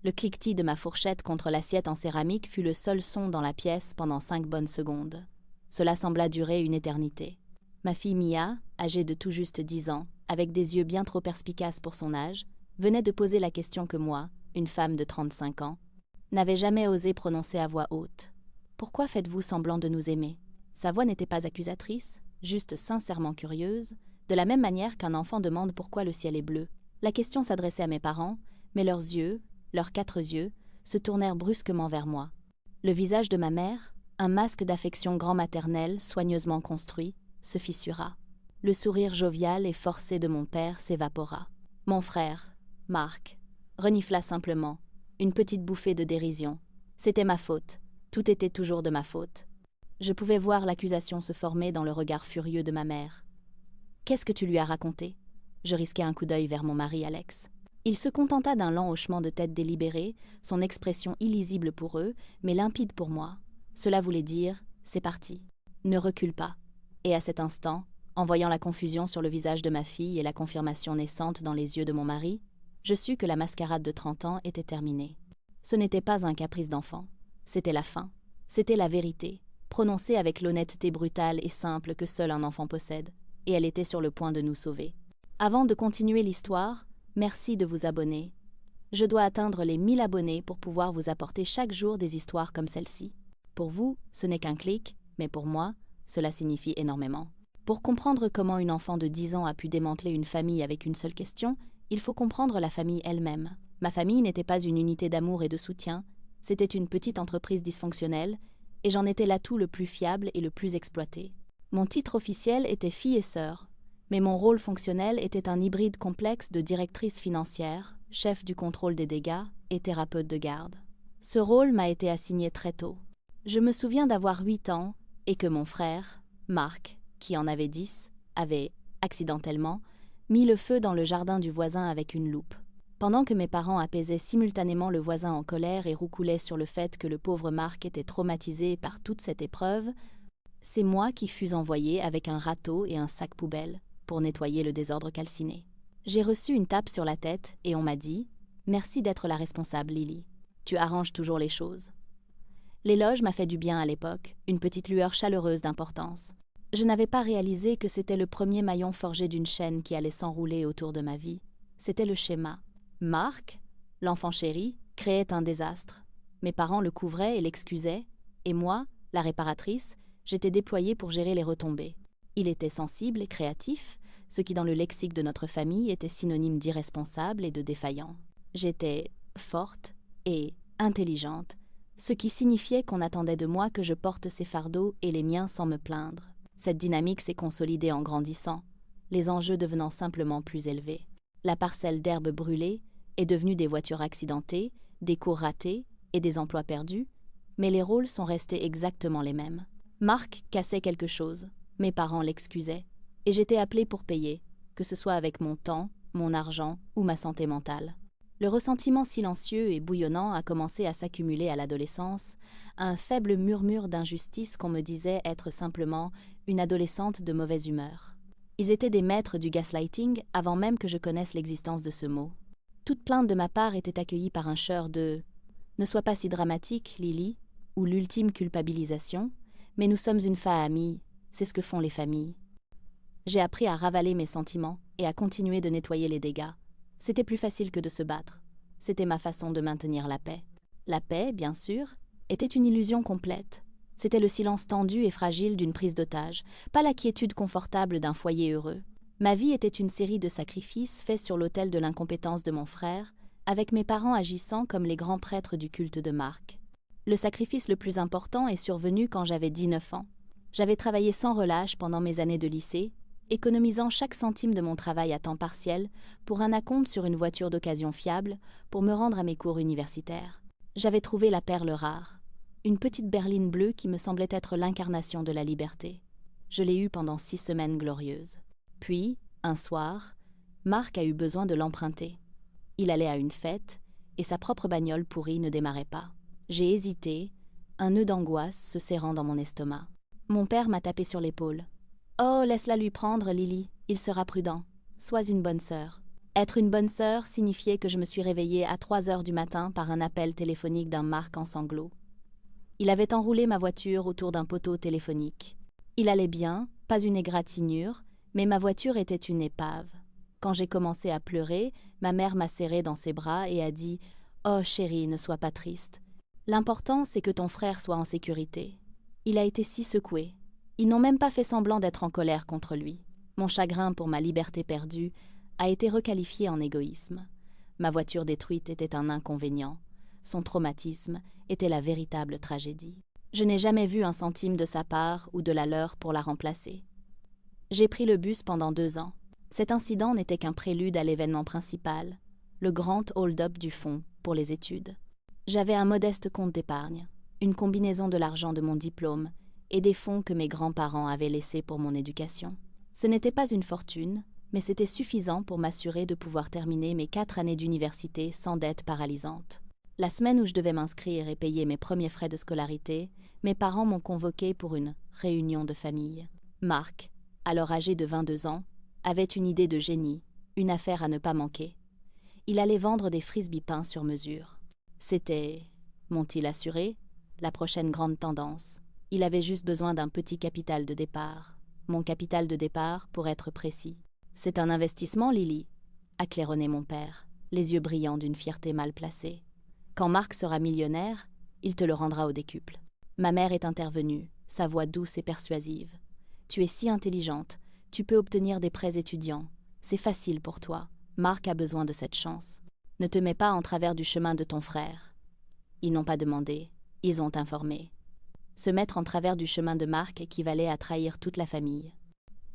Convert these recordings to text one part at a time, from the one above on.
Le cliquetis de ma fourchette contre l'assiette en céramique fut le seul son dans la pièce pendant 5 bonnes secondes. Cela sembla durer une éternité. Ma fille Mia, âgée de tout juste 10 ans, avec des yeux bien trop perspicaces pour son âge, venait de poser la question que moi, une femme de 35 ans, n'avais jamais osé prononcer à voix haute. « Pourquoi faites-vous semblant de nous aimer ?» Sa voix n'était pas accusatrice, juste sincèrement curieuse, de la même manière qu'un enfant demande pourquoi le ciel est bleu. La question s'adressait à mes parents, mais leurs yeux, leurs 4 yeux, se tournèrent brusquement vers moi. Le visage de ma mère, un masque d'affection grand-maternelle soigneusement construit, se fissura. Le sourire jovial et forcé de mon père s'évapora. Mon frère, Marc, renifla simplement, une petite bouffée de dérision. C'était ma faute, tout était toujours de ma faute. Je pouvais voir l'accusation se former dans le regard furieux de ma mère. « Qu'est-ce que tu lui as raconté ?» Je risquai un coup d'œil vers mon mari Alex. Il se contenta d'un lent hochement de tête délibéré, son expression illisible pour eux, mais limpide pour moi. Cela voulait dire « c'est parti, ne recule pas ». Et à cet instant, en voyant la confusion sur le visage de ma fille et la confirmation naissante dans les yeux de mon mari, je sus que la mascarade de 30 ans était terminée. Ce n'était pas un caprice d'enfant, c'était la fin, c'était la vérité, prononcée avec l'honnêteté brutale et simple que seul un enfant possède, et elle était sur le point de nous sauver. Avant de continuer l'histoire, merci de vous abonner. Je dois atteindre les 1000 abonnés pour pouvoir vous apporter chaque jour des histoires comme celle-ci. Pour vous, ce n'est qu'un clic, mais pour moi, cela signifie énormément. Pour comprendre comment une enfant de 10 ans a pu démanteler une famille avec une seule question, il faut comprendre la famille elle-même. Ma famille n'était pas une unité d'amour et de soutien, c'était une petite entreprise dysfonctionnelle, et j'en étais l'atout le plus fiable et le plus exploité. Mon titre officiel était fille et sœur, mais mon rôle fonctionnel était un hybride complexe de directrice financière, chef du contrôle des dégâts et thérapeute de garde. Ce rôle m'a été assigné très tôt. Je me souviens d'avoir 8 ans et que mon frère, Marc, qui en avait 10, avait, accidentellement, mis le feu dans le jardin du voisin avec une loupe. Pendant que mes parents apaisaient simultanément le voisin en colère et roucoulaient sur le fait que le pauvre Marc était traumatisé par toute cette épreuve, c'est moi qui fus envoyée avec un râteau et un sac poubelle pour nettoyer le désordre calciné. J'ai reçu une tape sur la tête et on m'a dit « Merci d'être la responsable, Lily. Tu arranges toujours les choses. » L'éloge m'a fait du bien à l'époque, une petite lueur chaleureuse d'importance. Je n'avais pas réalisé que c'était le premier maillon forgé d'une chaîne qui allait s'enrouler autour de ma vie. C'était le schéma. Marc, l'enfant chéri, créait un désastre. Mes parents le couvraient et l'excusaient, et moi, la réparatrice, j'étais déployée pour gérer les retombées. Il était sensible et créatif, ce qui dans le lexique de notre famille était synonyme d'irresponsable et de défaillant. J'étais forte et intelligente, ce qui signifiait qu'on attendait de moi que je porte ses fardeaux et les miens sans me plaindre. Cette dynamique s'est consolidée en grandissant, les enjeux devenant simplement plus élevés. La parcelle d'herbe brûlée est devenue des voitures accidentées, des cours ratés et des emplois perdus, mais les rôles sont restés exactement les mêmes. Marc cassait quelque chose, mes parents l'excusaient, et j'étais appelée pour payer, que ce soit avec mon temps, mon argent ou ma santé mentale. Le ressentiment silencieux et bouillonnant a commencé à s'accumuler à l'adolescence, un faible murmure d'injustice qu'on me disait être simplement une adolescente de mauvaise humeur. Ils étaient des maîtres du gaslighting avant même que je connaisse l'existence de ce mot. Toute plainte de ma part était accueillie par un chœur de « Ne sois pas si dramatique, Lily » ou l'ultime culpabilisation, mais nous sommes une famille, c'est ce que font les familles. J'ai appris à ravaler mes sentiments et à continuer de nettoyer les dégâts. C'était plus facile que de se battre. C'était ma façon de maintenir la paix. La paix, bien sûr, était une illusion complète. C'était le silence tendu et fragile d'une prise d'otage, pas la quiétude confortable d'un foyer heureux. Ma vie était une série de sacrifices faits sur l'autel de l'incompétence de mon frère, avec mes parents agissant comme les grands prêtres du culte de Marc. Le sacrifice le plus important est survenu quand j'avais 19 ans. J'avais travaillé sans relâche pendant mes années de lycée, économisant chaque centime de mon travail à temps partiel pour un acompte sur une voiture d'occasion fiable pour me rendre à mes cours universitaires. J'avais trouvé la perle rare, une petite berline bleue qui me semblait être l'incarnation de la liberté. Je l'ai eue pendant 6 semaines glorieuses. Puis, un soir, Marc a eu besoin de l'emprunter. Il allait à une fête et sa propre bagnole pourrie ne démarrait pas. J'ai hésité, un nœud d'angoisse se serrant dans mon estomac. Mon père m'a tapé sur l'épaule. « Oh, laisse-la lui prendre, Lily, il sera prudent. Sois une bonne sœur. » Être une bonne sœur signifiait que je me suis réveillée à 3 heures du matin par un appel téléphonique d'un Marc en sanglots. Il avait enroulé ma voiture autour d'un poteau téléphonique. Il allait bien, pas une égratignure, mais ma voiture était une épave. Quand j'ai commencé à pleurer, ma mère m'a serrée dans ses bras et a dit « Oh chérie, ne sois pas triste. L'important, c'est que ton frère soit en sécurité. » Il a été si secoué. Ils n'ont même pas fait semblant d'être en colère contre lui. Mon chagrin pour ma liberté perdue a été requalifié en égoïsme. Ma voiture détruite était un inconvénient. Son traumatisme était la véritable tragédie. Je n'ai jamais vu un centime de sa part ou de la leur pour la remplacer. J'ai pris le bus pendant 2 ans. Cet incident n'était qu'un prélude à l'événement principal, le grand hold-up du fonds pour les études. J'avais un modeste compte d'épargne, une combinaison de l'argent de mon diplôme et des fonds que mes grands-parents avaient laissés pour mon éducation. Ce n'était pas une fortune, mais c'était suffisant pour m'assurer de pouvoir terminer mes 4 années d'université sans dette paralysante. La semaine où je devais m'inscrire et payer mes premiers frais de scolarité, mes parents m'ont convoqué pour une réunion de famille. Marc, alors âgé de 22 ans, avait une idée de génie, une affaire à ne pas manquer. Il allait vendre des frisbees peints sur mesure. C'était, m'ont-ils assuré, la prochaine grande tendance. Il avait juste besoin d'un petit capital de départ. Mon capital de départ, pour être précis. C'est un investissement, Lily, a claironné mon père, les yeux brillants d'une fierté mal placée. Quand Marc sera millionnaire, il te le rendra au décuple. Ma mère est intervenue, sa voix douce et persuasive. Tu es si intelligente, tu peux obtenir des prêts étudiants. C'est facile pour toi. Marc a besoin de cette chance. Ne te mets pas en travers du chemin de ton frère. Ils n'ont pas demandé, ils ont informé. Se mettre en travers du chemin de Marc équivalait à trahir toute la famille.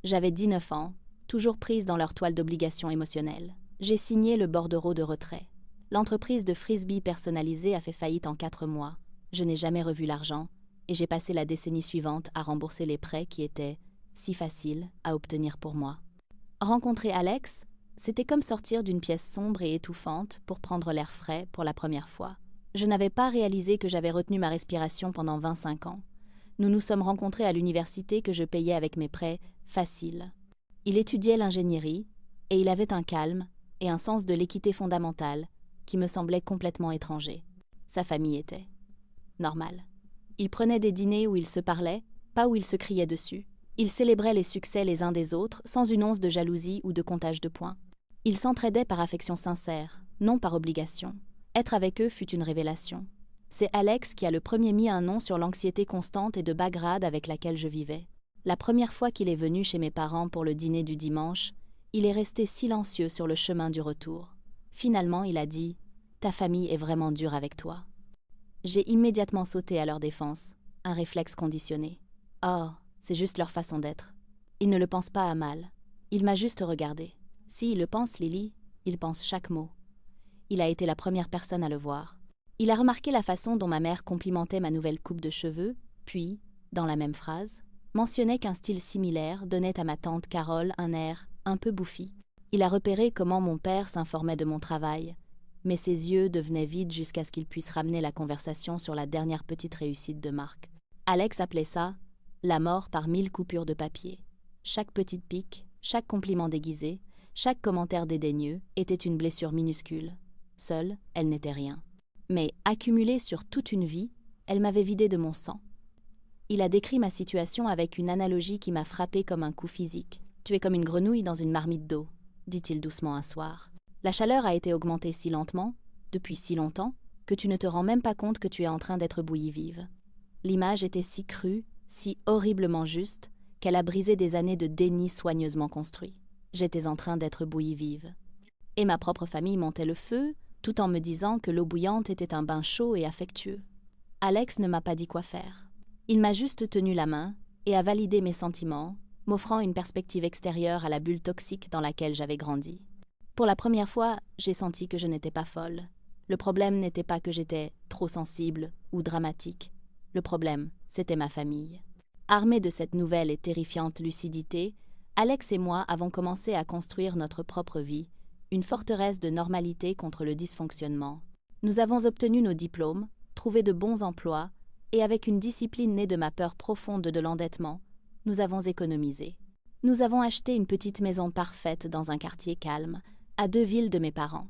J'avais 19 ans, toujours prise dans leur toile d'obligation émotionnelle. J'ai signé le bordereau de retrait. L'entreprise de frisbee personnalisée a fait faillite en 4 mois. Je n'ai jamais revu l'argent et j'ai passé la décennie suivante à rembourser les prêts qui étaient si faciles à obtenir pour moi. Rencontrer Alex, c'était comme sortir d'une pièce sombre et étouffante pour prendre l'air frais pour la première fois. Je n'avais pas réalisé que j'avais retenu ma respiration pendant 25 ans. Nous nous sommes rencontrés à l'université que je payais avec mes prêts faciles. Il étudiait l'ingénierie et il avait un calme et un sens de l'équité fondamentale qui me semblait complètement étranger. Sa famille était normale. Ils prenaient des dîners où ils se parlaient, pas où ils se criaient dessus. Ils célébraient les succès les uns des autres sans une once de jalousie ou de comptage de points. Ils s'entraidaient par affection sincère, non par obligation. Être avec eux fut une révélation. C'est Alex qui a le premier mis un nom sur l'anxiété constante et de bas grade avec laquelle je vivais. La première fois qu'il est venu chez mes parents pour le dîner du dimanche, il est resté silencieux sur le chemin du retour. Finalement, il a dit « Ta famille est vraiment dure avec toi ». J'ai immédiatement sauté à leur défense, un réflexe conditionné. Oh, c'est juste leur façon d'être. Ils ne le pensent pas à mal. Il m'a juste regardé. S'il le pense, Lily, il pense chaque mot. Il a été la première personne à le voir. Il a remarqué la façon dont ma mère complimentait ma nouvelle coupe de cheveux, puis, dans la même phrase, mentionnait qu'un style similaire donnait à ma tante Carole un air un peu bouffi. Il a repéré comment mon père s'informait de mon travail, mais ses yeux devenaient vides jusqu'à ce qu'il puisse ramener la conversation sur la dernière petite réussite de Marc. Alex appelait ça « la mort par 1000 coupures de papier ». Chaque petite pique, chaque compliment déguisé, chaque commentaire dédaigneux était une blessure minuscule. Seule, elle n'était rien. Mais accumulée sur toute une vie, elle m'avait vidé de mon sang. Il a décrit ma situation avec une analogie qui m'a frappée comme un coup physique. « Tu es comme une grenouille dans une marmite d'eau », dit-il doucement un soir. La chaleur a été augmentée si lentement, depuis si longtemps, que tu ne te rends même pas compte que tu es en train d'être bouillie vive. L'image était si crue, si horriblement juste, qu'elle a brisé des années de déni soigneusement construit. J'étais en train d'être bouillie vive. Et ma propre famille montait le feu, tout en me disant que l'eau bouillante était un bain chaud et affectueux. Alex ne m'a pas dit quoi faire. Il m'a juste tenu la main et a validé mes sentiments, m'offrant une perspective extérieure à la bulle toxique dans laquelle j'avais grandi. Pour la première fois, j'ai senti que je n'étais pas folle. Le problème n'était pas que j'étais trop sensible ou dramatique. Le problème, c'était ma famille. Armés de cette nouvelle et terrifiante lucidité, Alex et moi avons commencé à construire notre propre vie, une forteresse de normalité contre le dysfonctionnement. Nous avons obtenu nos diplômes, trouvé de bons emplois, et avec une discipline née de ma peur profonde de l'endettement, nous avons économisé. Nous avons acheté une petite maison parfaite dans un quartier calme, à 2 villes de mes parents.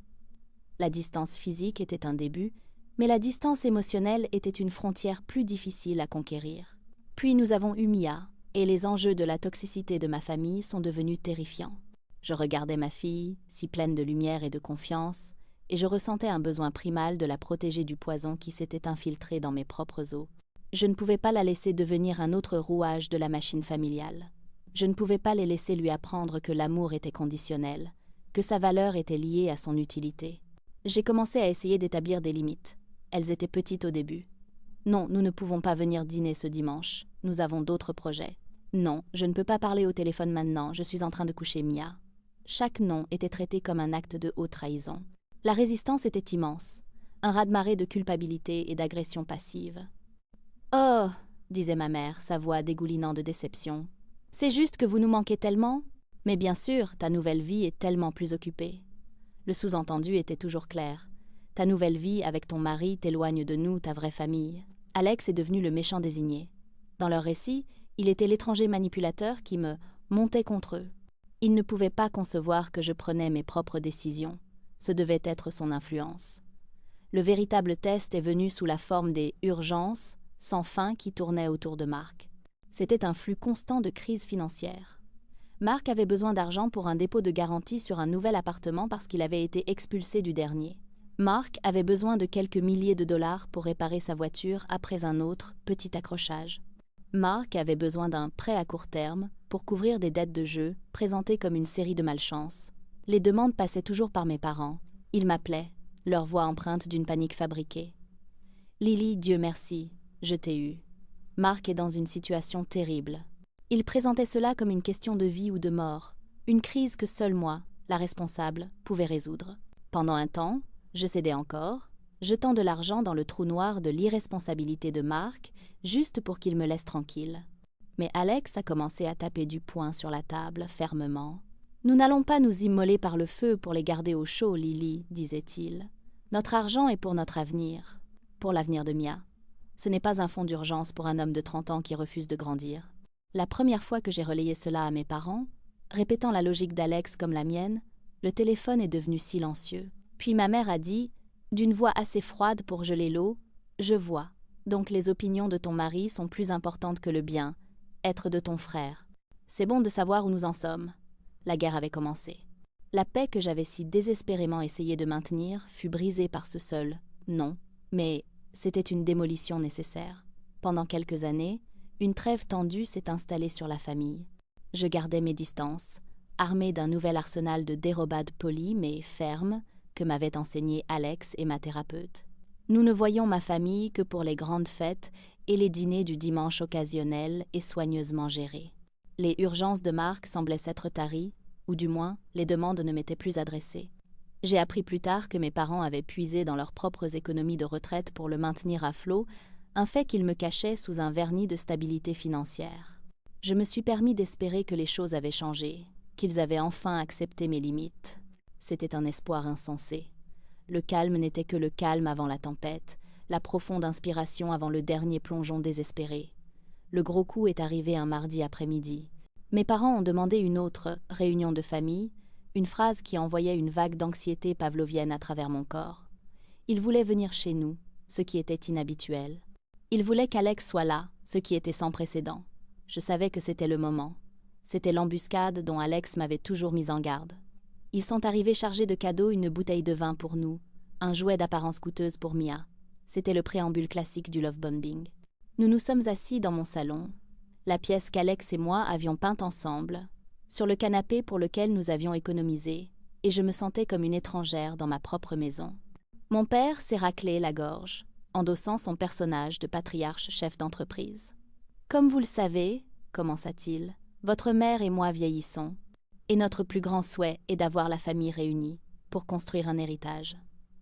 La distance physique était un début, mais la distance émotionnelle était une frontière plus difficile à conquérir. Puis nous avons eu Mia, et les enjeux de la toxicité de ma famille sont devenus terrifiants. Je regardais ma fille, si pleine de lumière et de confiance, et je ressentais un besoin primal de la protéger du poison qui s'était infiltré dans mes propres os. Je ne pouvais pas la laisser devenir un autre rouage de la machine familiale. Je ne pouvais pas les laisser lui apprendre que l'amour était conditionnel, que sa valeur était liée à son utilité. J'ai commencé à essayer d'établir des limites. Elles étaient petites au début. Non, nous ne pouvons pas venir dîner ce dimanche. Nous avons d'autres projets. Non, je ne peux pas parler au téléphone maintenant, je suis en train de coucher Mia. Chaque non était traité comme un acte de haute trahison. La résistance était immense, un raz-de-marée de culpabilité et d'agression passive. « Oh !» disait ma mère, sa voix dégoulinant de déception. « C'est juste que vous nous manquez tellement. Mais bien sûr, ta nouvelle vie est tellement plus occupée. » Le sous-entendu était toujours clair. Ta nouvelle vie avec ton mari t'éloigne de nous, ta vraie famille. Alex est devenu le méchant désigné. Dans leur récit, il était l'étranger manipulateur qui me montait contre eux. Il ne pouvait pas concevoir que je prenais mes propres décisions. Ce devait être son influence. Le véritable test est venu sous la forme des urgences sans fin qui tournaient autour de Marc. C'était un flux constant de crises financières. Marc avait besoin d'argent pour un dépôt de garantie sur un nouvel appartement parce qu'il avait été expulsé du dernier. Marc avait besoin de quelques milliers de dollars pour réparer sa voiture après un autre petit accrochage. Marc avait besoin d'un prêt à court terme pour couvrir des dettes de jeu présentées comme une série de malchances. Les demandes passaient toujours par mes parents. Ils m'appelaient, leur voix empreinte d'une panique fabriquée. « Lily, Dieu merci, je t'ai eu. Marc est dans une situation terrible. » Il présentait cela comme une question de vie ou de mort, une crise que seul moi, la responsable, pouvais résoudre. Pendant un temps, je cédais encore, jetant de l'argent dans le trou noir de l'irresponsabilité de Marc, juste pour qu'il me laisse tranquille. Mais Alex a commencé à taper du poing sur la table, fermement. « Nous n'allons pas nous immoler par le feu pour les garder au chaud, Lily, disait-il. Notre argent est pour notre avenir, pour l'avenir de Mia. Ce n'est pas un fonds d'urgence pour un homme de 30 ans qui refuse de grandir. » La première fois que j'ai relayé cela à mes parents, répétant la logique d'Alex comme la mienne, le téléphone est devenu silencieux. Puis ma mère a dit, d'une voix assez froide pour geler l'eau, « Je vois, donc les opinions de ton mari sont plus importantes que le bien, être de ton frère. C'est bon de savoir où nous en sommes. » La guerre avait commencé. La paix que j'avais si désespérément essayé de maintenir fut brisée par ce seul « non », mais c'était une démolition nécessaire. Pendant quelques années, une trêve tendue s'est installée sur la famille. Je gardais mes distances, armée d'un nouvel arsenal de dérobades polies mais fermes que m'avaient enseigné Alex et ma thérapeute. Nous ne voyions ma famille que pour les grandes fêtes et les dîners du dimanche occasionnels et soigneusement gérés. Les urgences de Marc semblaient s'être taries, ou du moins, les demandes ne m'étaient plus adressées. J'ai appris plus tard que mes parents avaient puisé dans leurs propres économies de retraite pour le maintenir à flot, un fait qu'ils me cachaient sous un vernis de stabilité financière. Je me suis permis d'espérer que les choses avaient changé, qu'ils avaient enfin accepté mes limites. C'était un espoir insensé. Le calme n'était que le calme avant la tempête, la profonde inspiration avant le dernier plongeon désespéré. Le gros coup est arrivé un mardi après-midi. Mes parents ont demandé une autre réunion de famille, une phrase qui envoyait une vague d'anxiété pavlovienne à travers mon corps. Ils voulaient venir chez nous, ce qui était inhabituel. Ils voulaient qu'Alex soit là, ce qui était sans précédent. Je savais que c'était le moment. C'était l'embuscade dont Alex m'avait toujours mis en garde. Ils sont arrivés chargés de cadeaux une bouteille de vin pour nous, un jouet d'apparence coûteuse pour Mia. C'était le préambule classique du love-bombing. Nous nous sommes assis dans mon salon, la pièce qu'Alex et moi avions peinte ensemble, sur le canapé pour lequel nous avions économisé, et je me sentais comme une étrangère dans ma propre maison. Mon père s'est raclé la gorge, endossant son personnage de patriarche chef d'entreprise. « Comme vous le savez, commença-t-il, votre mère et moi vieillissons, et notre plus grand souhait est d'avoir la famille réunie pour construire un héritage. »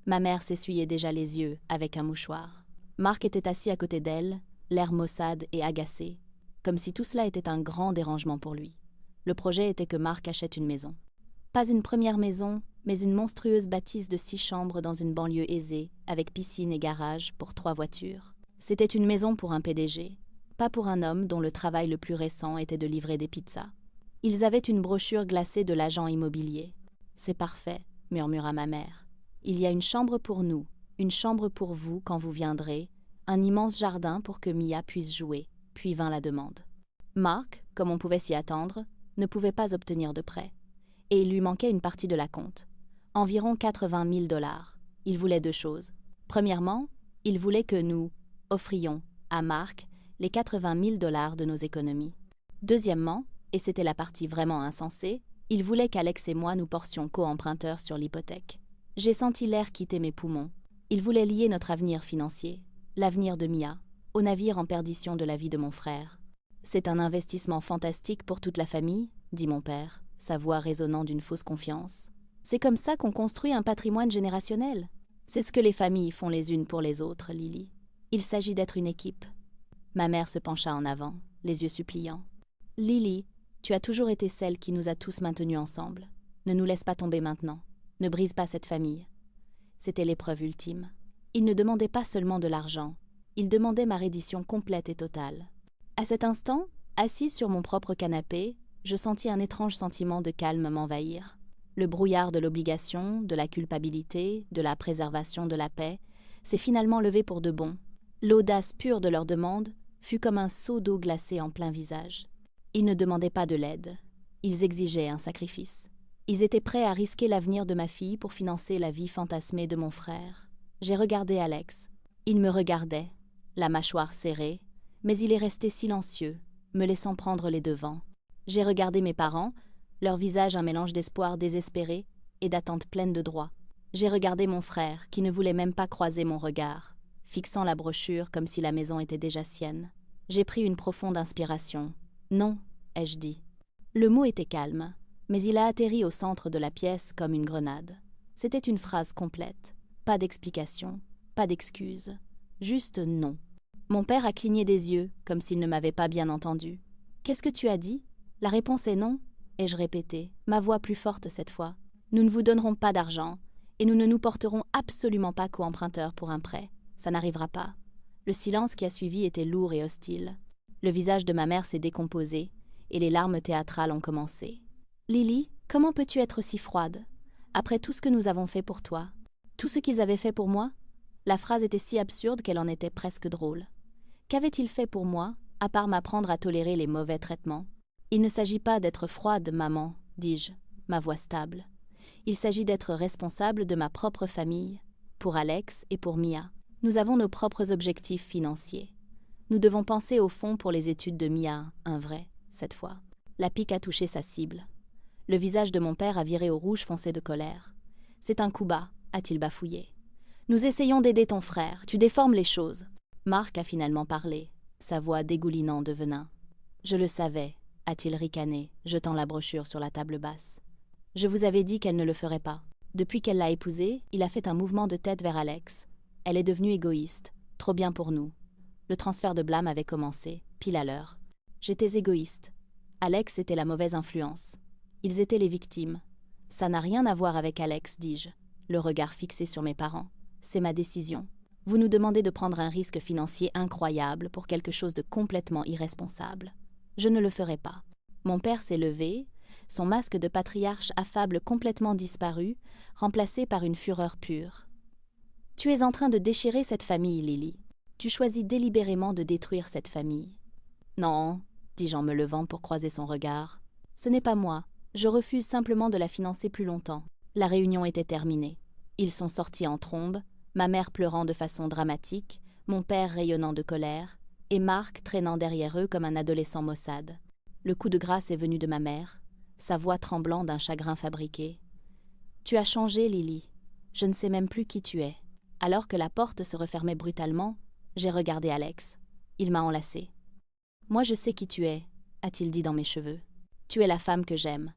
Ma mère s'essuyait déjà les yeux avec un mouchoir. Marc était assis à côté d'elle, l'air maussade et agacé, comme si tout cela était un grand dérangement pour lui. Le projet était que Marc achète une maison. Pas une première maison, mais une monstrueuse bâtisse de 6 chambres dans une banlieue aisée, avec piscine et garage pour 3 voitures. C'était une maison pour un PDG, pas pour un homme dont le travail le plus récent était de livrer des pizzas. Ils avaient une brochure glacée de l'agent immobilier. « C'est parfait », murmura ma mère. Il y a une chambre pour nous, une chambre pour vous quand vous viendrez, un immense jardin pour que Mia puisse jouer, puis vint la demande. Mark, comme on pouvait s'y attendre, ne pouvait pas obtenir de prêt. Et il lui manquait une partie de la compte. Environ 80 000 $. Il voulait deux choses. Premièrement, il voulait que nous offrions à Mark les 80 000 $ de nos économies. Deuxièmement, et c'était la partie vraiment insensée, il voulait qu'Alex et moi nous portions co-emprunteurs sur l'hypothèque. J'ai senti l'air quitter mes poumons. Il voulait lier notre avenir financier, l'avenir de Mia, au navire en perdition de la vie de mon frère. C'est un investissement fantastique pour toute la famille, dit mon père, sa voix résonnant d'une fausse confiance. C'est comme ça qu'on construit un patrimoine générationnel. C'est ce que les familles font les unes pour les autres, Lily. Il s'agit d'être une équipe. Ma mère se pencha en avant, les yeux suppliants. Lily, tu as toujours été celle qui nous a tous maintenus ensemble. Ne nous laisse pas tomber maintenant. Ne brise pas cette famille. C'était l'épreuve ultime. Il ne demandait pas seulement de l'argent. Il demandait ma reddition complète et totale. À cet instant, assise sur mon propre canapé, je sentis un étrange sentiment de calme m'envahir. Le brouillard de l'obligation, de la culpabilité, de la préservation de la paix, s'est finalement levé pour de bon. L'audace pure de leur demande fut comme un seau d'eau glacée en plein visage. Ils ne demandaient pas de l'aide. Ils exigeaient un sacrifice. Ils étaient prêts à risquer l'avenir de ma fille pour financer la vie fantasmée de mon frère. J'ai regardé Alex. Il me regardait, la mâchoire serrée, mais il est resté silencieux, me laissant prendre les devants. J'ai regardé mes parents, leur visage un mélange d'espoir désespéré et d'attente pleine de droit. J'ai regardé mon frère, qui ne voulait même pas croiser mon regard, fixant la brochure comme si la maison était déjà sienne. J'ai pris une profonde inspiration. « Non », ai-je dit. Le mot était calme, mais il a atterri au centre de la pièce comme une grenade. C'était une phrase complète. Pas d'explication, pas d'excuse. Juste non. Mon père a cligné des yeux, comme s'il ne m'avait pas bien entendu. « Qu'est-ce que tu as dit ? La réponse est non », ai-je répété, ma voix plus forte cette fois. « Nous ne vous donnerons pas d'argent, et nous ne nous porterons absolument pas co-emprunteurs pour un prêt. Ça n'arrivera pas. » Le silence qui a suivi était lourd et hostile. Le visage de ma mère s'est décomposé, et les larmes théâtrales ont commencé. « Lily, comment peux-tu être si froide ? Après tout ce que nous avons fait pour toi, tout ce qu'ils avaient fait pour moi ?» La phrase était si absurde qu'elle en était presque drôle. Qu'avait-il fait pour moi, à part m'apprendre à tolérer les mauvais traitements ? « Il ne s'agit pas d'être froide, maman, dis-je, ma voix stable. Il s'agit d'être responsable de ma propre famille, pour Alex et pour Mia. Nous avons nos propres objectifs financiers. Nous devons penser au fond pour les études de Mia, un vrai, cette fois. » La pique a touché sa cible. Le visage de mon père a viré au rouge foncé de colère. « C'est un coup bas, a-t-il bafouillé. Nous essayons d'aider ton frère, tu déformes les choses. » Mark a finalement parlé, sa voix dégoulinant de venin. « Je le savais, a-t-il ricané, jetant la brochure sur la table basse. Je vous avais dit qu'elle ne le ferait pas. Depuis qu'elle l'a épousé, il a fait un mouvement de tête vers Alex. Elle est devenue égoïste, trop bien pour nous. Le transfert de blâme avait commencé, pile à l'heure. J'étais égoïste. Alex était la mauvaise influence. Ils étaient les victimes. Ça n'a rien à voir avec Alex, dis-je, le regard fixé sur mes parents. C'est ma décision. Vous nous demandez de prendre un risque financier incroyable pour quelque chose de complètement irresponsable. Je ne le ferai pas. » Mon père s'est levé, son masque de patriarche affable complètement disparu, remplacé par une fureur pure. « Tu es en train de déchirer cette famille, Lily. Tu choisis délibérément de détruire cette famille. »« Non, » dis-je en me levant pour croiser son regard. « Ce n'est pas moi. Je refuse simplement de la financer plus longtemps. » La réunion était terminée. Ils sont sortis en trombe, ma mère pleurant de façon dramatique, mon père rayonnant de colère, et Mark traînant derrière eux comme un adolescent maussade. Le coup de grâce est venu de ma mère, sa voix tremblant d'un chagrin fabriqué. « Tu as changé, Lily. Je ne sais même plus qui tu es. » Alors que la porte se refermait brutalement, j'ai regardé Alex. Il m'a enlacée. « Moi je sais qui tu es, » a-t-il dit dans mes cheveux. « Tu es la femme que j'aime.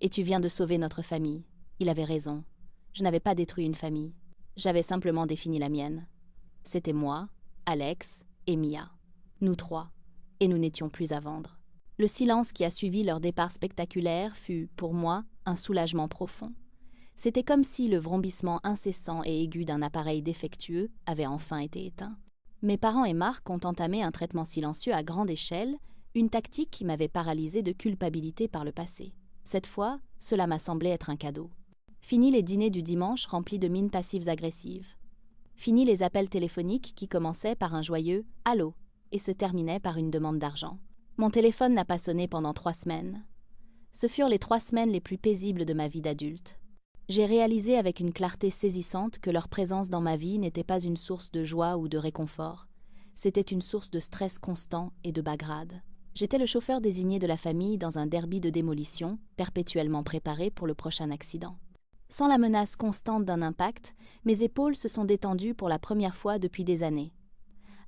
Et tu viens de sauver notre famille. » Il avait raison. Je n'avais pas détruit une famille. J'avais simplement défini la mienne. C'était moi, Alex et Mia. Nous trois. Et nous n'étions plus à vendre. Le silence qui a suivi leur départ spectaculaire fut, pour moi, un soulagement profond. C'était comme si le vrombissement incessant et aigu d'un appareil défectueux avait enfin été éteint. Mes parents et Mark ont entamé un traitement silencieux à grande échelle, une tactique qui m'avait paralysée de culpabilité par le passé. Cette fois, cela m'a semblé être un cadeau. Fini les dîners du dimanche remplis de mines passives agressives. Fini les appels téléphoniques qui commençaient par un joyeux « Allô » et se terminaient par une demande d'argent. Mon téléphone n'a pas sonné pendant 3 semaines. Ce furent les 3 semaines les plus paisibles de ma vie d'adulte. J'ai réalisé avec une clarté saisissante que leur présence dans ma vie n'était pas une source de joie ou de réconfort. C'était une source de stress constant et de bas grade. J'étais le chauffeur désigné de la famille dans un derby de démolition, perpétuellement préparé pour le prochain accident. Sans la menace constante d'un impact, mes épaules se sont détendues pour la première fois depuis des années.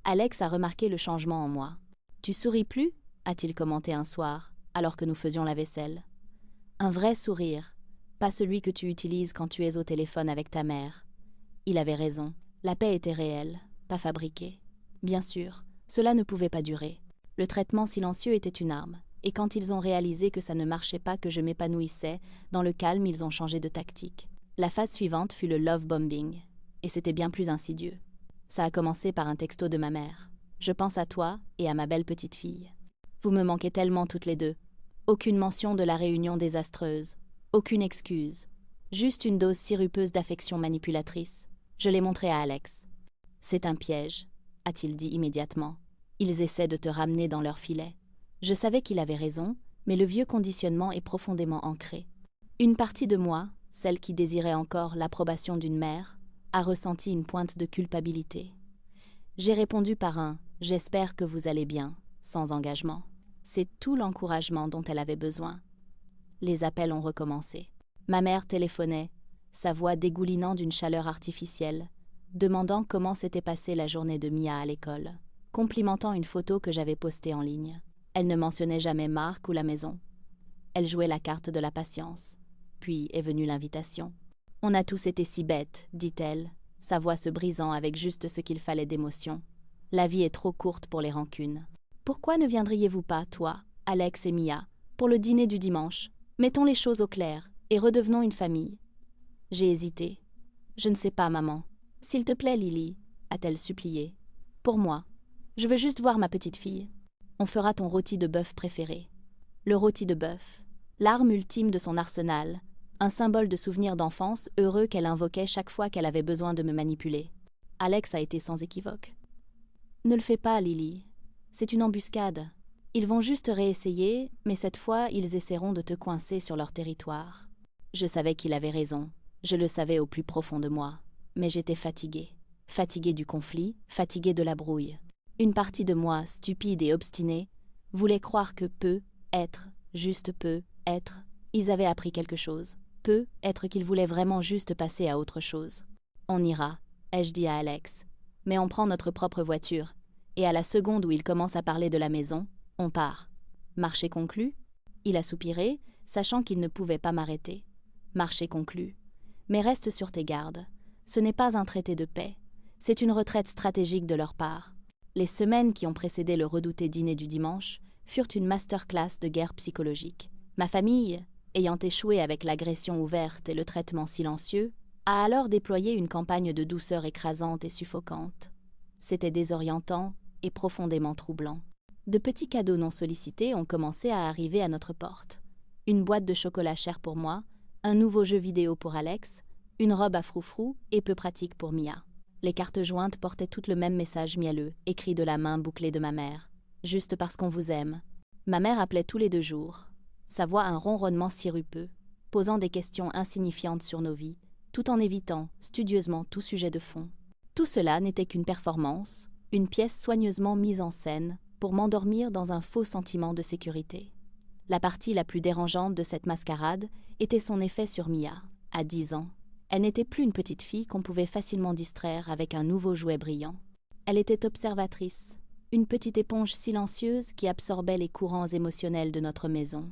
Alex a remarqué le changement en moi. « Tu souris plus ?» a-t-il commenté un soir, alors que nous faisions la vaisselle. Un vrai sourire, pas celui que tu utilises quand tu es au téléphone avec ta mère. Il avait raison, la paix était réelle, pas fabriquée. Bien sûr, cela ne pouvait pas durer. Le traitement silencieux était une arme, et quand ils ont réalisé que ça ne marchait pas, que je m'épanouissais, dans le calme, ils ont changé de tactique. La phase suivante fut le love bombing, et c'était bien plus insidieux. Ça a commencé par un texto de ma mère. « Je pense à toi et à ma belle petite fille. Vous me manquez tellement toutes les deux. » Aucune mention de la réunion désastreuse. Aucune excuse. Juste une dose sirupeuse d'affection manipulatrice. Je l'ai montré à Alex. « C'est un piège », a-t-il dit immédiatement. « Ils essaient de te ramener dans leur filet. » Je savais qu'il avait raison, mais le vieux conditionnement est profondément ancré. Une partie de moi, celle qui désirait encore l'approbation d'une mère, a ressenti une pointe de culpabilité. J'ai répondu par un « J'espère que vous allez bien », sans engagement. C'est tout l'encouragement dont elle avait besoin. Les appels ont recommencé. Ma mère téléphonait, sa voix dégoulinant d'une chaleur artificielle, demandant comment s'était passée la journée de Mia à l'école, complimentant une photo que j'avais postée en ligne. Elle ne mentionnait jamais Marc ou la maison. Elle jouait la carte de la patience. Puis est venue l'invitation. « On a tous été si bêtes, dit-elle, sa voix se brisant avec juste ce qu'il fallait d'émotion. La vie est trop courte pour les rancunes. Pourquoi ne viendriez-vous pas, toi, Alex et Mia, pour le dîner du dimanche? Mettons les choses au clair et redevenons une famille. » J'ai hésité. « Je ne sais pas, maman. S'il te plaît, Lily, a-t-elle supplié. Pour moi. Je veux juste voir ma petite fille. On fera ton rôti de bœuf préféré. » Le rôti de bœuf, l'arme ultime de son arsenal, un symbole de souvenir d'enfance heureux qu'elle invoquait chaque fois qu'elle avait besoin de me manipuler. Alex a été sans équivoque. « Ne le fais pas, Lily. C'est une embuscade. Ils vont juste réessayer, mais cette fois, ils essaieront de te coincer sur leur territoire. » Je savais qu'il avait raison. Je le savais au plus profond de moi. Mais j'étais fatiguée. Fatiguée du conflit, fatiguée de la brouille. Une partie de moi, stupide et obstinée, voulait croire que peut être, juste peut être, ils avaient appris quelque chose. Peut être qu'ils voulaient vraiment juste passer à autre chose. « On ira », ai-je dit à Alex. « Mais on prend notre propre voiture. Et à la seconde où il commence à parler de la maison, on part. » « Marché conclu ?» Il a soupiré, sachant qu'il ne pouvait pas m'arrêter. « Marché conclu. Mais reste sur tes gardes. Ce n'est pas un traité de paix. C'est une retraite stratégique de leur part. » Les semaines qui ont précédé le redouté dîner du dimanche furent une masterclass de guerre psychologique. Ma famille, ayant échoué avec l'agression ouverte et le traitement silencieux, a alors déployé une campagne de douceur écrasante et suffocante. C'était désorientant et profondément troublant. De petits cadeaux non sollicités ont commencé à arriver à notre porte. Une boîte de chocolat cher pour moi, un nouveau jeu vidéo pour Alex, une robe à froufrou et peu pratique pour Mia. Les cartes jointes portaient toutes le même message mielleux, écrit de la main bouclée de ma mère. « Juste parce qu'on vous aime. » Ma mère appelait tous les 2 jours. Sa voix un ronronnement sirupeux, posant des questions insignifiantes sur nos vies, tout en évitant studieusement tout sujet de fond. Tout cela n'était qu'une performance, une pièce soigneusement mise en scène pour m'endormir dans un faux sentiment de sécurité. La partie la plus dérangeante de cette mascarade était son effet sur Mia. À 10 ans, elle n'était plus une petite fille qu'on pouvait facilement distraire avec un nouveau jouet brillant. Elle était observatrice, une petite éponge silencieuse qui absorbait les courants émotionnels de notre maison.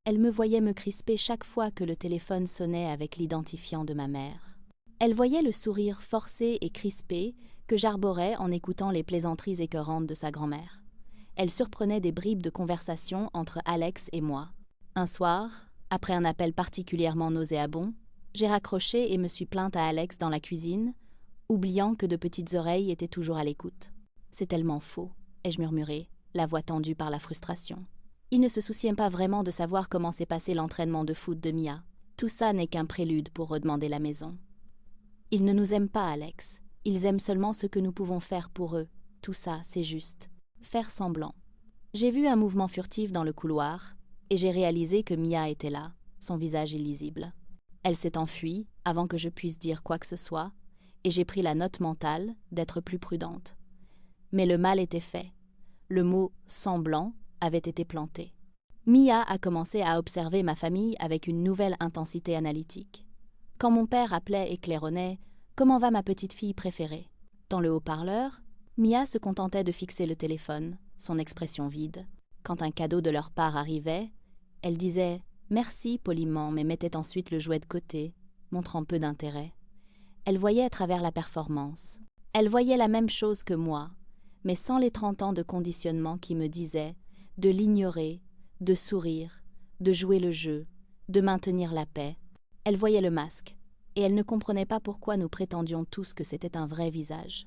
Elle me voyait me crisper chaque fois que le téléphone sonnait avec l'identifiant de ma mère. Elle voyait le sourire forcé et crispé que j'arborais en écoutant les plaisanteries écœurantes de sa grand-mère. Elle surprenait des bribes de conversation entre Alex et moi. Un soir, après un appel particulièrement nauséabond, j'ai raccroché et me suis plainte à Alex dans la cuisine, oubliant que de petites oreilles étaient toujours à l'écoute. « C'est tellement faux », ai-je murmuré, la voix tendue par la frustration. Il ne se souciait pas vraiment de savoir comment s'est passé l'entraînement de foot de Mia. Tout ça n'est qu'un prélude pour redemander la maison. Ils ne nous aiment pas, Alex. Ils aiment seulement ce que nous pouvons faire pour eux. Tout ça, c'est juste. Faire semblant. J'ai vu un mouvement furtif dans le couloir et j'ai réalisé que Mia était là, son visage illisible. Elle s'est enfuie avant que je puisse dire quoi que ce soit et j'ai pris la note mentale d'être plus prudente. Mais le mal était fait. Le mot « semblant » avait été planté. Mia a commencé à observer ma famille avec une nouvelle intensité analytique. Quand mon père appelait et claironnait « Comment va ma petite fille préférée ?» Dans le haut-parleur, Mia se contentait de fixer le téléphone, son expression vide. Quand un cadeau de leur part arrivait, elle disait « Merci » poliment, mais mettait ensuite le jouet de côté, montrant peu d'intérêt. Elle voyait à travers la performance. Elle voyait la même chose que moi, mais sans les 30 ans de conditionnement qui me disaient de l'ignorer, de sourire, de jouer le jeu, de maintenir la paix. Elle voyait le masque, et elle ne comprenait pas pourquoi nous prétendions tous que c'était un vrai visage.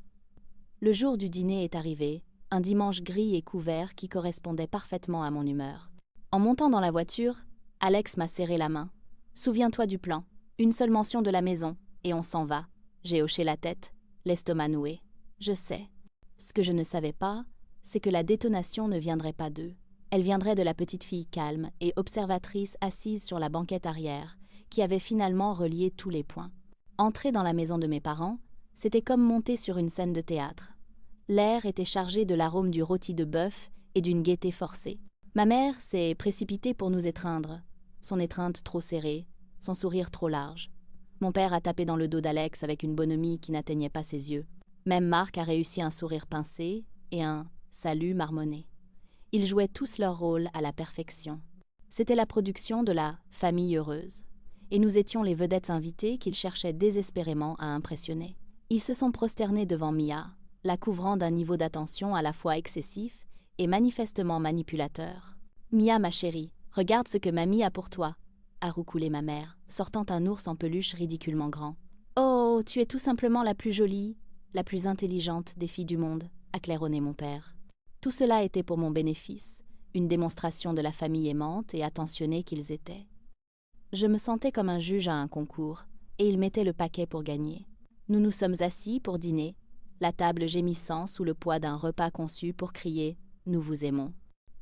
Le jour du dîner est arrivé, un dimanche gris et couvert qui correspondait parfaitement à mon humeur. En montant dans la voiture, Alex m'a serré la main. « Souviens-toi du plan, une seule mention de la maison, et on s'en va. » J'ai hoché la tête, l'estomac noué. Je sais. Ce que je ne savais pas, c'est que la détonation ne viendrait pas d'eux. Elle viendrait de la petite fille calme et observatrice assise sur la banquette arrière, qui avait finalement relié tous les points. Entrer dans la maison de mes parents, c'était comme monter sur une scène de théâtre. L'air était chargé de l'arôme du rôti de bœuf et d'une gaieté forcée. Ma mère s'est précipitée pour nous étreindre, son étreinte trop serrée, son sourire trop large. Mon père a tapé dans le dos d'Alex avec une bonhomie qui n'atteignait pas ses yeux. Même Marc a réussi un sourire pincé et un « salut » marmonné. Ils jouaient tous leur rôle à la perfection. C'était la production de la « famille heureuse ». Et nous étions les vedettes invitées qu'ils cherchaient désespérément à impressionner. Ils se sont prosternés devant Mia, la couvrant d'un niveau d'attention à la fois excessif et manifestement manipulateur. « Mia, ma chérie, regarde ce que mamie a pour toi », a roucoulé ma mère, sortant un ours en peluche ridiculement grand. « Oh, tu es tout simplement la plus jolie, la plus intelligente des filles du monde », a claironné mon père. Tout cela était pour mon bénéfice, une démonstration de la famille aimante et attentionnée qu'ils étaient. Je me sentais comme un juge à un concours, et ils mettaient le paquet pour gagner. Nous nous sommes assis pour dîner, la table gémissant sous le poids d'un repas conçu pour crier « Nous vous aimons ».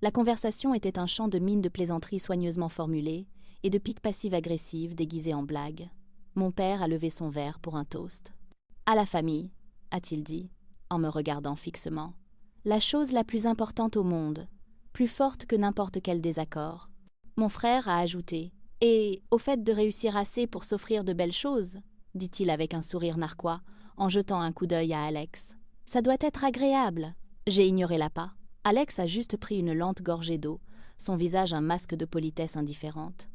La conversation était un chant de mines de plaisanterie soigneusement formulées et de piques passives-agressives déguisées en blagues. Mon père a levé son verre pour un toast. « À la famille », a-t-il dit, en me regardant fixement. « La chose la plus importante au monde, plus forte que n'importe quel désaccord. » Mon frère a ajouté « Et au fait de réussir assez pour s'offrir de belles choses », dit-il avec un sourire narquois, en jetant un coup d'œil à Alex. « Ça doit être agréable !» J'ai ignoré l'appât. Alex a juste pris une lente gorgée d'eau, son visage un masque de politesse indifférente.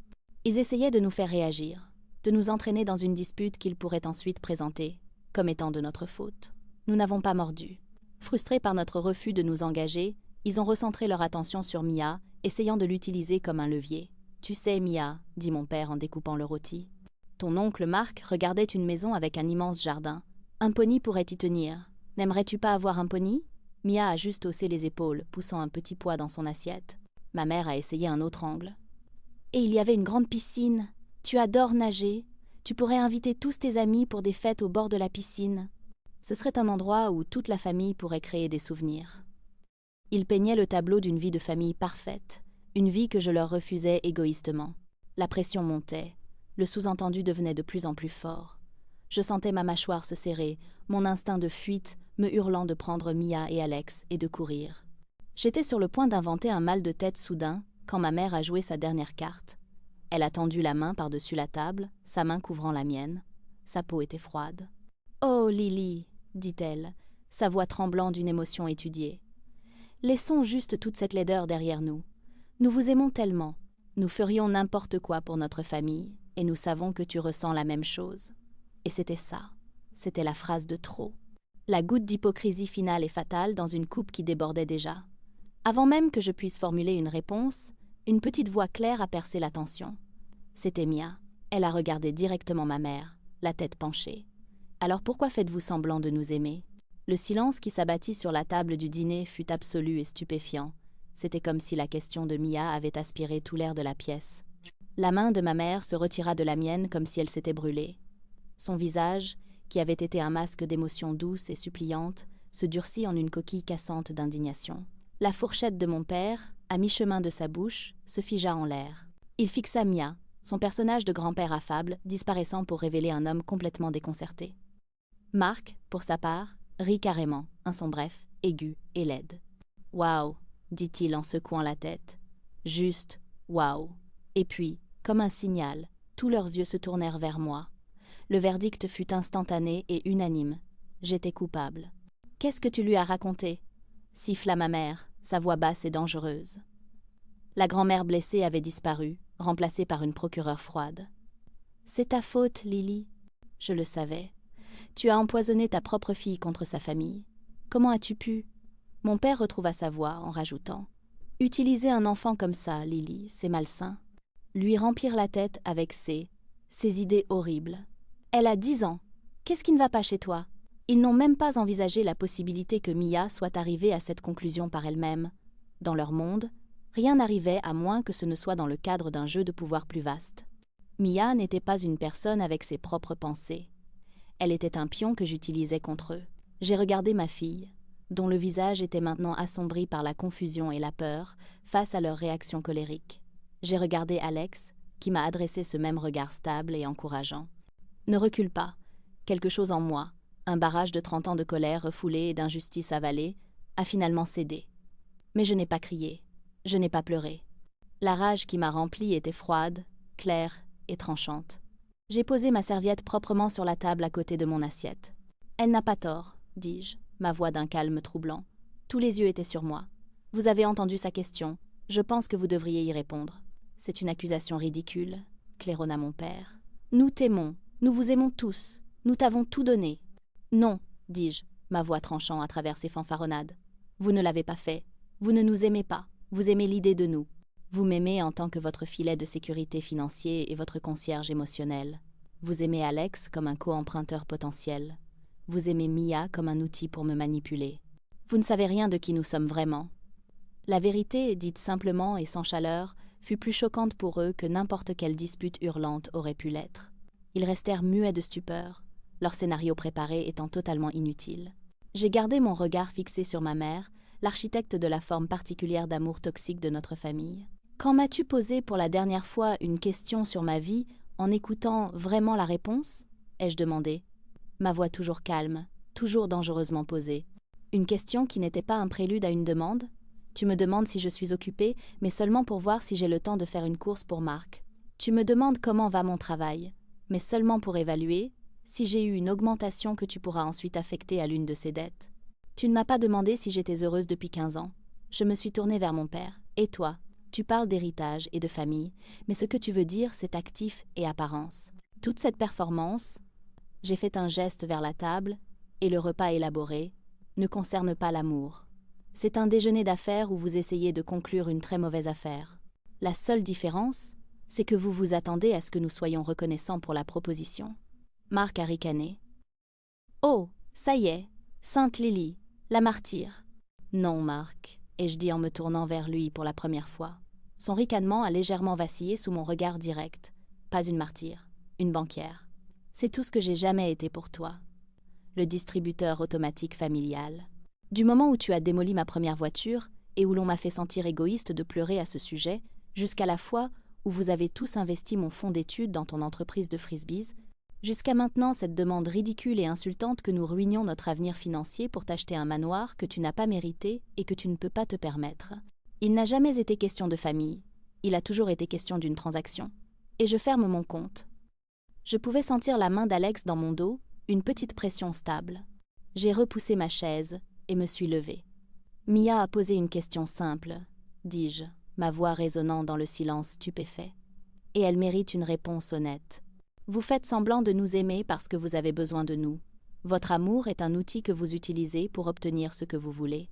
Ils essayaient de nous faire réagir, de nous entraîner dans une dispute qu'ils pourraient ensuite présenter comme étant de notre faute. Nous n'avons pas mordu. Frustrés par notre refus de nous engager, ils ont recentré leur attention sur Mia, essayant de l'utiliser comme un levier. « Tu sais, Mia, » dit mon père en découpant le rôti, « ton oncle Marc regardait une maison avec un immense jardin. Un pony pourrait y tenir. N'aimerais-tu pas avoir un pony ?» Mia a juste haussé les épaules, poussant un petit pois dans son assiette. Ma mère a essayé un autre angle. « Et il y avait une grande piscine. Tu adores nager. Tu pourrais inviter tous tes amis pour des fêtes au bord de la piscine. Ce serait un endroit où toute la famille pourrait créer des souvenirs. » Ils peignaient le tableau d'une vie de famille parfaite, une vie que je leur refusais égoïstement. La pression montait, le sous-entendu devenait de plus en plus fort. Je sentais ma mâchoire se serrer, mon instinct de fuite me hurlant de prendre Mia et Alex et de courir. J'étais sur le point d'inventer un mal de tête soudain quand ma mère a joué sa dernière carte. Elle a tendu la main par-dessus la table, sa main couvrant la mienne. Sa peau était froide. « Oh, Lily !» dit-elle, sa voix tremblant d'une émotion étudiée. « Laissons juste toute cette laideur derrière nous. Nous vous aimons tellement. Nous ferions n'importe quoi pour notre famille, et nous savons que tu ressens la même chose. » Et c'était ça. C'était la phrase de trop. La goutte d'hypocrisie finale et fatale dans une coupe qui débordait déjà. Avant même que je puisse formuler une réponse, une petite voix claire a percé la tension. C'était Mia. Elle a regardé directement ma mère, la tête penchée. « Alors pourquoi faites-vous semblant de nous aimer ?» Le silence qui s'abattit sur la table du dîner fut absolu et stupéfiant. C'était comme si la question de Mia avait aspiré tout l'air de la pièce. La main de ma mère se retira de la mienne comme si elle s'était brûlée. Son visage, qui avait été un masque d'émotions douces et suppliantes, se durcit en une coquille cassante d'indignation. La fourchette de mon père, à mi-chemin de sa bouche, se figea en l'air. Il fixa Mia, son personnage de grand-père affable, disparaissant pour révéler un homme complètement déconcerté. Marc, pour sa part, rit carrément, un son bref, aigu et laide. « Waouh !» dit-il en secouant la tête. « Juste, waouh !» Et puis, comme un signal, tous leurs yeux se tournèrent vers moi. Le verdict fut instantané et unanime. J'étais coupable. « Qu'est-ce que tu lui as raconté ?» siffla ma mère, sa voix basse et dangereuse. La grand-mère blessée avait disparu, remplacée par une procureure froide. « C'est ta faute, Lily. » Je le savais. Tu as empoisonné ta propre fille contre sa famille. Comment as-tu pu ? Mon père retrouva sa voix en rajoutant « Utiliser un enfant comme ça, Lily, c'est malsain. » Lui remplir la tête avec ces idées horribles. Elle a 10 ans. Qu'est-ce qui ne va pas chez toi ? Ils n'ont même pas envisagé la possibilité que Mia soit arrivée à cette conclusion par elle-même. Dans leur monde, rien n'arrivait à moins que ce ne soit dans le cadre d'un jeu de pouvoir plus vaste. Mia n'était pas une personne avec ses propres pensées. Elle était un pion que j'utilisais contre eux. J'ai regardé ma fille, dont le visage était maintenant assombri par la confusion et la peur face à leur réaction colérique. J'ai regardé Alex, qui m'a adressé ce même regard stable et encourageant. Ne recule pas. Quelque chose en moi, un barrage de 30 ans de colère refoulée et d'injustice avalée, a finalement cédé. Mais je n'ai pas crié, je n'ai pas pleuré. La rage qui m'a remplie était froide, claire et tranchante. J'ai posé ma serviette proprement sur la table à côté de mon assiette. « Elle n'a pas tort, » dis-je, ma voix d'un calme troublant. Tous les yeux étaient sur moi. « Vous avez entendu sa question. Je pense que vous devriez y répondre. » « C'est une accusation ridicule, » claironna mon père. « Nous t'aimons, nous vous aimons tous, nous t'avons tout donné. »« Non, » dis-je, ma voix tranchant à travers ses fanfaronnades. « Vous ne l'avez pas fait. Vous ne nous aimez pas. Vous aimez l'idée de nous. Vous m'aimez en tant que votre filet de sécurité financier et votre concierge émotionnel. Vous aimez Alex comme un co-emprunteur potentiel. Vous aimez Mia comme un outil pour me manipuler. Vous ne savez rien de qui nous sommes vraiment. » La vérité, dite simplement et sans chaleur, fut plus choquante pour eux que n'importe quelle dispute hurlante aurait pu l'être. Ils restèrent muets de stupeur, leur scénario préparé étant totalement inutile. J'ai gardé mon regard fixé sur ma mère, l'architecte de la forme particulière d'amour toxique de notre famille. « Quand m'as-tu posé pour la dernière fois une question sur ma vie en écoutant vraiment la réponse ?» ai-je demandé. Ma voix toujours calme, toujours dangereusement posée. Une question qui n'était pas un prélude à une demande ? Tu me demandes si je suis occupée, mais seulement pour voir si j'ai le temps de faire une course pour Marc. Tu me demandes comment va mon travail, mais seulement pour évaluer si j'ai eu une augmentation que tu pourras ensuite affecter à l'une de ces dettes. Tu ne m'as pas demandé si j'étais heureuse depuis 15 ans. Je me suis tournée vers mon père. Et toi ? Tu parles d'héritage et de famille, mais ce que tu veux dire, c'est actif et apparence. Toute cette performance, j'ai fait un geste vers la table, et le repas élaboré, ne concerne pas l'amour. C'est un déjeuner d'affaires où vous essayez de conclure une très mauvaise affaire. La seule différence, c'est que vous vous attendez à ce que nous soyons reconnaissants pour la proposition. Marc a ricané. « Oh, ça y est, Sainte Lily, la martyre. »« Non, Marc, » ai-je dit en me tournant vers lui pour la première fois. Son ricanement a légèrement vacillé sous mon regard direct. Pas une martyre, une banquière. C'est tout ce que j'ai jamais été pour toi. Le distributeur automatique familial. Du moment où tu as démoli ma première voiture et où l'on m'a fait sentir égoïste de pleurer à ce sujet, jusqu'à la fois où vous avez tous investi mon fonds d'études dans ton entreprise de frisbees, jusqu'à maintenant cette demande ridicule et insultante que nous ruinions notre avenir financier pour t'acheter un manoir que tu n'as pas mérité et que tu ne peux pas te permettre. Il n'a jamais été question de famille, il a toujours été question d'une transaction. Et je ferme mon compte. Je pouvais sentir la main d'Alex dans mon dos, une petite pression stable. J'ai repoussé ma chaise et me suis levée. « Mia a posé une question simple, » dis-je, ma voix résonnant dans le silence stupéfait. « Et elle mérite une réponse honnête. Vous faites semblant de nous aimer parce que vous avez besoin de nous. Votre amour est un outil que vous utilisez pour obtenir ce que vous voulez.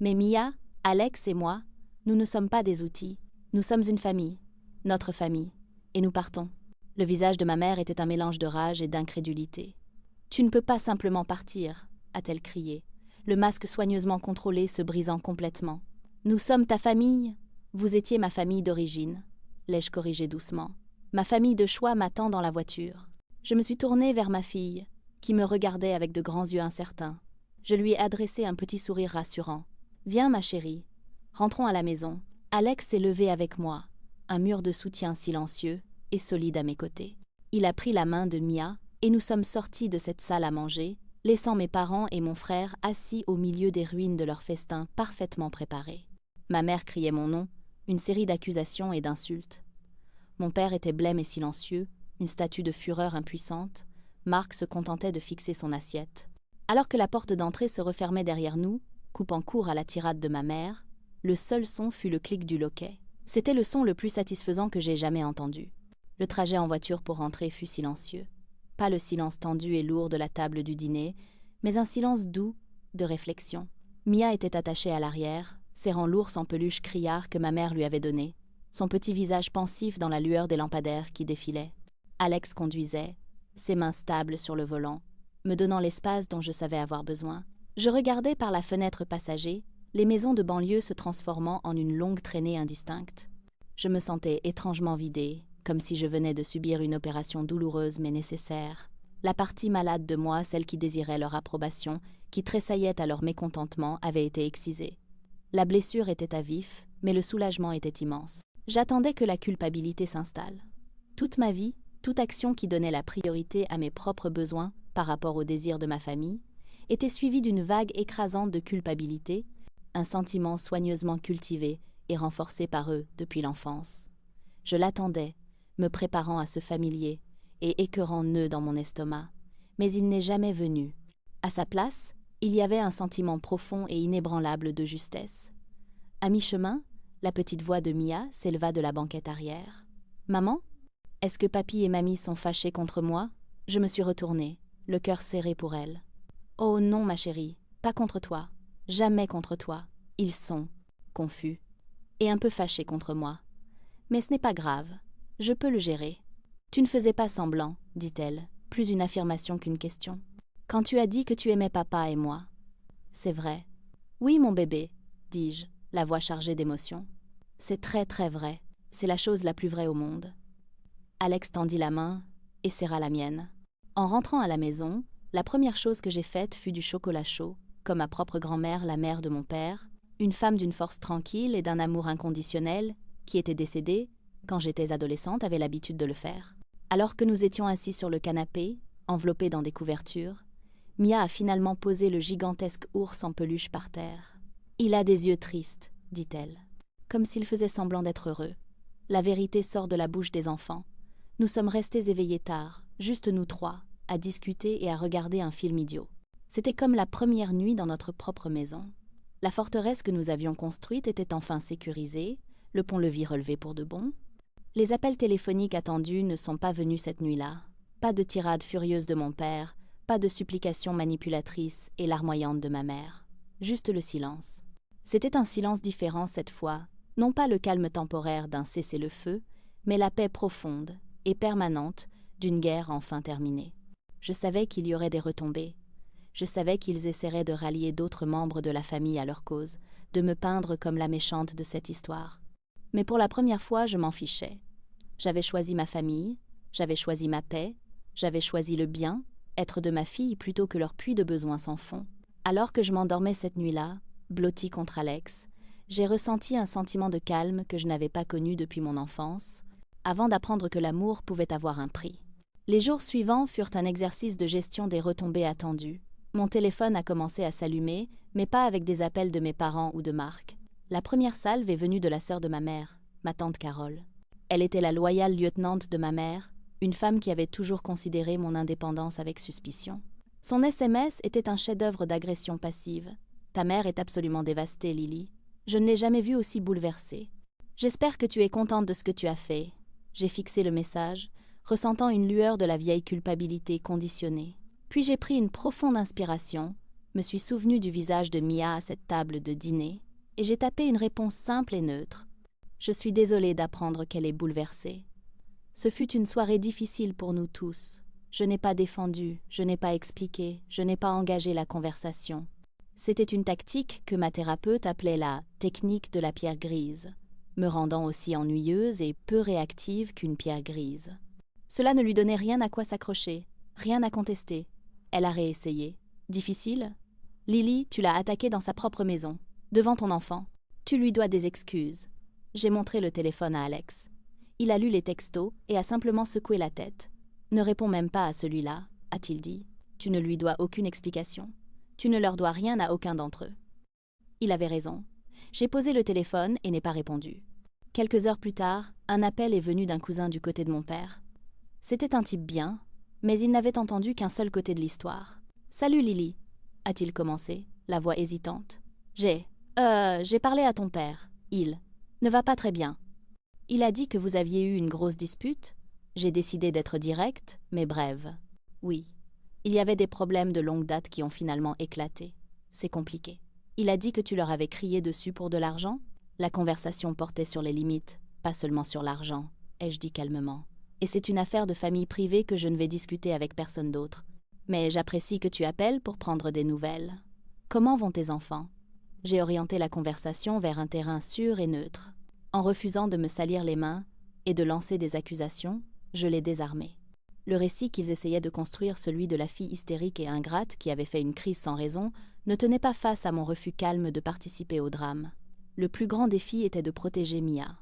Mais Mia, Alex et moi, nous ne sommes pas des outils. Nous sommes une famille, notre famille, et nous partons. » Le visage de ma mère était un mélange de rage et d'incrédulité. « Tu ne peux pas simplement partir, » a-t-elle crié, le masque soigneusement contrôlé se brisant complètement. « Nous sommes ta famille, vous étiez ma famille d'origine. l'ai-je corrigé doucement. Ma famille de choix m'attend dans la voiture. Je me suis tournée vers ma fille, qui me regardait avec de grands yeux incertains. Je lui ai adressé un petit sourire rassurant. « Viens, ma chérie. Rentrons à la maison. » Alex s'est levé avec moi, un mur de soutien silencieux et solide à mes côtés. Il a pris la main de Mia et nous sommes sortis de cette salle à manger, laissant mes parents et mon frère assis au milieu des ruines de leur festin parfaitement préparé. Ma mère criait mon nom, une série d'accusations et d'insultes. Mon père était blême et silencieux, une statue de fureur impuissante. Marc se contentait de fixer son assiette. Alors que la porte d'entrée se refermait derrière nous, coupant court à la tirade de ma mère, le seul son fut le clic du loquet. C'était le son le plus satisfaisant que j'ai jamais entendu. Le trajet en voiture pour rentrer fut silencieux. Pas le silence tendu et lourd de la table du dîner, mais un silence doux, de réflexion. Mia était attachée à l'arrière, serrant l'ours en peluche criard que ma mère lui avait donné, son petit visage pensif dans la lueur des lampadaires qui défilaient. Alex conduisait, ses mains stables sur le volant, me donnant l'espace dont je savais avoir besoin. Je regardais par la fenêtre passager, les maisons de banlieue se transformant en une longue traînée indistincte. Je me sentais étrangement vidée, comme si je venais de subir une opération douloureuse mais nécessaire. La partie malade de moi, celle qui désirait leur approbation, qui tressaillait à leur mécontentement, avait été excisée. La blessure était à vif, mais le soulagement était immense. J'attendais que la culpabilité s'installe. Toute ma vie, toute action qui donnait la priorité à mes propres besoins par rapport aux désirs de ma famille, était suivie d'une vague écrasante de culpabilité, un sentiment soigneusement cultivé et renforcé par eux depuis l'enfance. Je l'attendais, me préparant à ce familier et écœurant nœud dans mon estomac, mais il n'est jamais venu. À sa place, il y avait un sentiment profond et inébranlable de justesse. À mi-chemin, la petite voix de Mia s'éleva de la banquette arrière. « Maman, est-ce que papy et mamie sont fâchés contre moi ?» Je me suis retournée, le cœur serré pour elle. « Oh non, ma chérie, pas contre toi, jamais contre toi. Ils sont confus et un peu fâchés contre moi. Mais ce n'est pas grave, je peux le gérer. »« Tu ne faisais pas semblant, dit-elle, plus une affirmation qu'une question. Quand tu as dit que tu aimais papa et moi. »« C'est vrai. »« Oui, mon bébé, dis-je, la voix chargée d'émotion. »« C'est très très vrai, c'est la chose la plus vraie au monde. » Alex tendit la main et serra la mienne. En rentrant à la maison, la première chose que j'ai faite fut du chocolat chaud, comme ma propre grand-mère, la mère de mon père, une femme d'une force tranquille et d'un amour inconditionnel, qui était décédée, quand j'étais adolescente, avait l'habitude de le faire. Alors que nous étions assis sur le canapé, enveloppés dans des couvertures, Mia a finalement posé le gigantesque ours en peluche par terre. « Il a des yeux tristes, dit-elle, comme s'il faisait semblant d'être heureux. La vérité sort de la bouche des enfants. Nous sommes restés éveillés tard, juste nous trois, à discuter et à regarder un film idiot. C'était comme la première nuit dans notre propre maison. La forteresse que nous avions construite était enfin sécurisée, le pont-levis relevé pour de bon. Les appels téléphoniques attendus ne sont pas venus cette nuit-là. Pas de tirade furieuse de mon père, pas de supplications manipulatrices et larmoyantes de ma mère. Juste le silence. C'était un silence différent cette fois, non pas le calme temporaire d'un cessez-le-feu, mais la paix profonde et permanente d'une guerre enfin terminée. Je savais qu'il y aurait des retombées. Je savais qu'ils essaieraient de rallier d'autres membres de la famille à leur cause, de me peindre comme la méchante de cette histoire. Mais pour la première fois, je m'en fichais. J'avais choisi ma famille, j'avais choisi ma paix, j'avais choisi le bien, être de ma fille plutôt que leur puits de besoin sans fond. Alors que je m'endormais cette nuit-là, blottie contre Alex, j'ai ressenti un sentiment de calme que je n'avais pas connu depuis mon enfance, avant d'apprendre que l'amour pouvait avoir un prix. Les jours suivants furent un exercice de gestion des retombées attendues. Mon téléphone a commencé à s'allumer, mais pas avec des appels de mes parents ou de Marc. La première salve est venue de la sœur de ma mère, ma tante Carole. Elle était la loyale lieutenante de ma mère, une femme qui avait toujours considéré mon indépendance avec suspicion. Son SMS était un chef-d'œuvre d'agression passive. « Ta mère est absolument dévastée, Lily. Je ne l'ai jamais vue aussi bouleversée. J'espère que tu es contente de ce que tu as fait. » J'ai fixé le message, ressentant une lueur de la vieille culpabilité conditionnée. Puis j'ai pris une profonde inspiration, me suis souvenue du visage de Mia à cette table de dîner, et j'ai tapé une réponse simple et neutre. Je suis désolée d'apprendre qu'elle est bouleversée. Ce fut une soirée difficile pour nous tous. Je n'ai pas défendu, je n'ai pas expliqué, je n'ai pas engagé la conversation. C'était une tactique que ma thérapeute appelait la « technique de la pierre grise ». me rendant aussi ennuyeuse et peu réactive qu'une pierre grise. Cela ne lui donnait rien à quoi s'accrocher, rien à contester. Elle a réessayé. Difficile ? Lily, tu l'as attaquée dans sa propre maison, devant ton enfant. Tu lui dois des excuses. J'ai montré le téléphone à Alex. Il a lu les textos et a simplement secoué la tête. Ne réponds même pas à celui-là, a-t-il dit. Tu ne lui dois aucune explication. Tu ne leur dois rien à aucun d'entre eux. Il avait raison. J'ai posé le téléphone et n'ai pas répondu. Quelques heures plus tard, un appel est venu d'un cousin du côté de mon père. C'était un type bien, mais il n'avait entendu qu'un seul côté de l'histoire. « Salut Lily », a-t-il commencé, la voix hésitante. J'ai parlé à ton père. Il ne va pas très bien. Il a dit que vous aviez eu une grosse dispute. J'ai décidé d'être directe, mais brève. Oui, il y avait des problèmes de longue date qui ont finalement éclaté. C'est compliqué. Il a dit que tu leur avais crié dessus pour de l'argent. La conversation portait sur les limites, pas seulement sur l'argent, ai-je dit calmement. Et c'est une affaire de famille privée que je ne vais discuter avec personne d'autre. Mais j'apprécie que tu appelles pour prendre des nouvelles. Comment vont tes enfants ? J'ai orienté la conversation vers un terrain sûr et neutre. En refusant de me salir les mains et de lancer des accusations, je les désarmais. Le récit qu'ils essayaient de construire, celui de la fille hystérique et ingrate qui avait fait une crise sans raison, ne tenait pas face à mon refus calme de participer au drame. Le plus grand défi était de protéger Mia.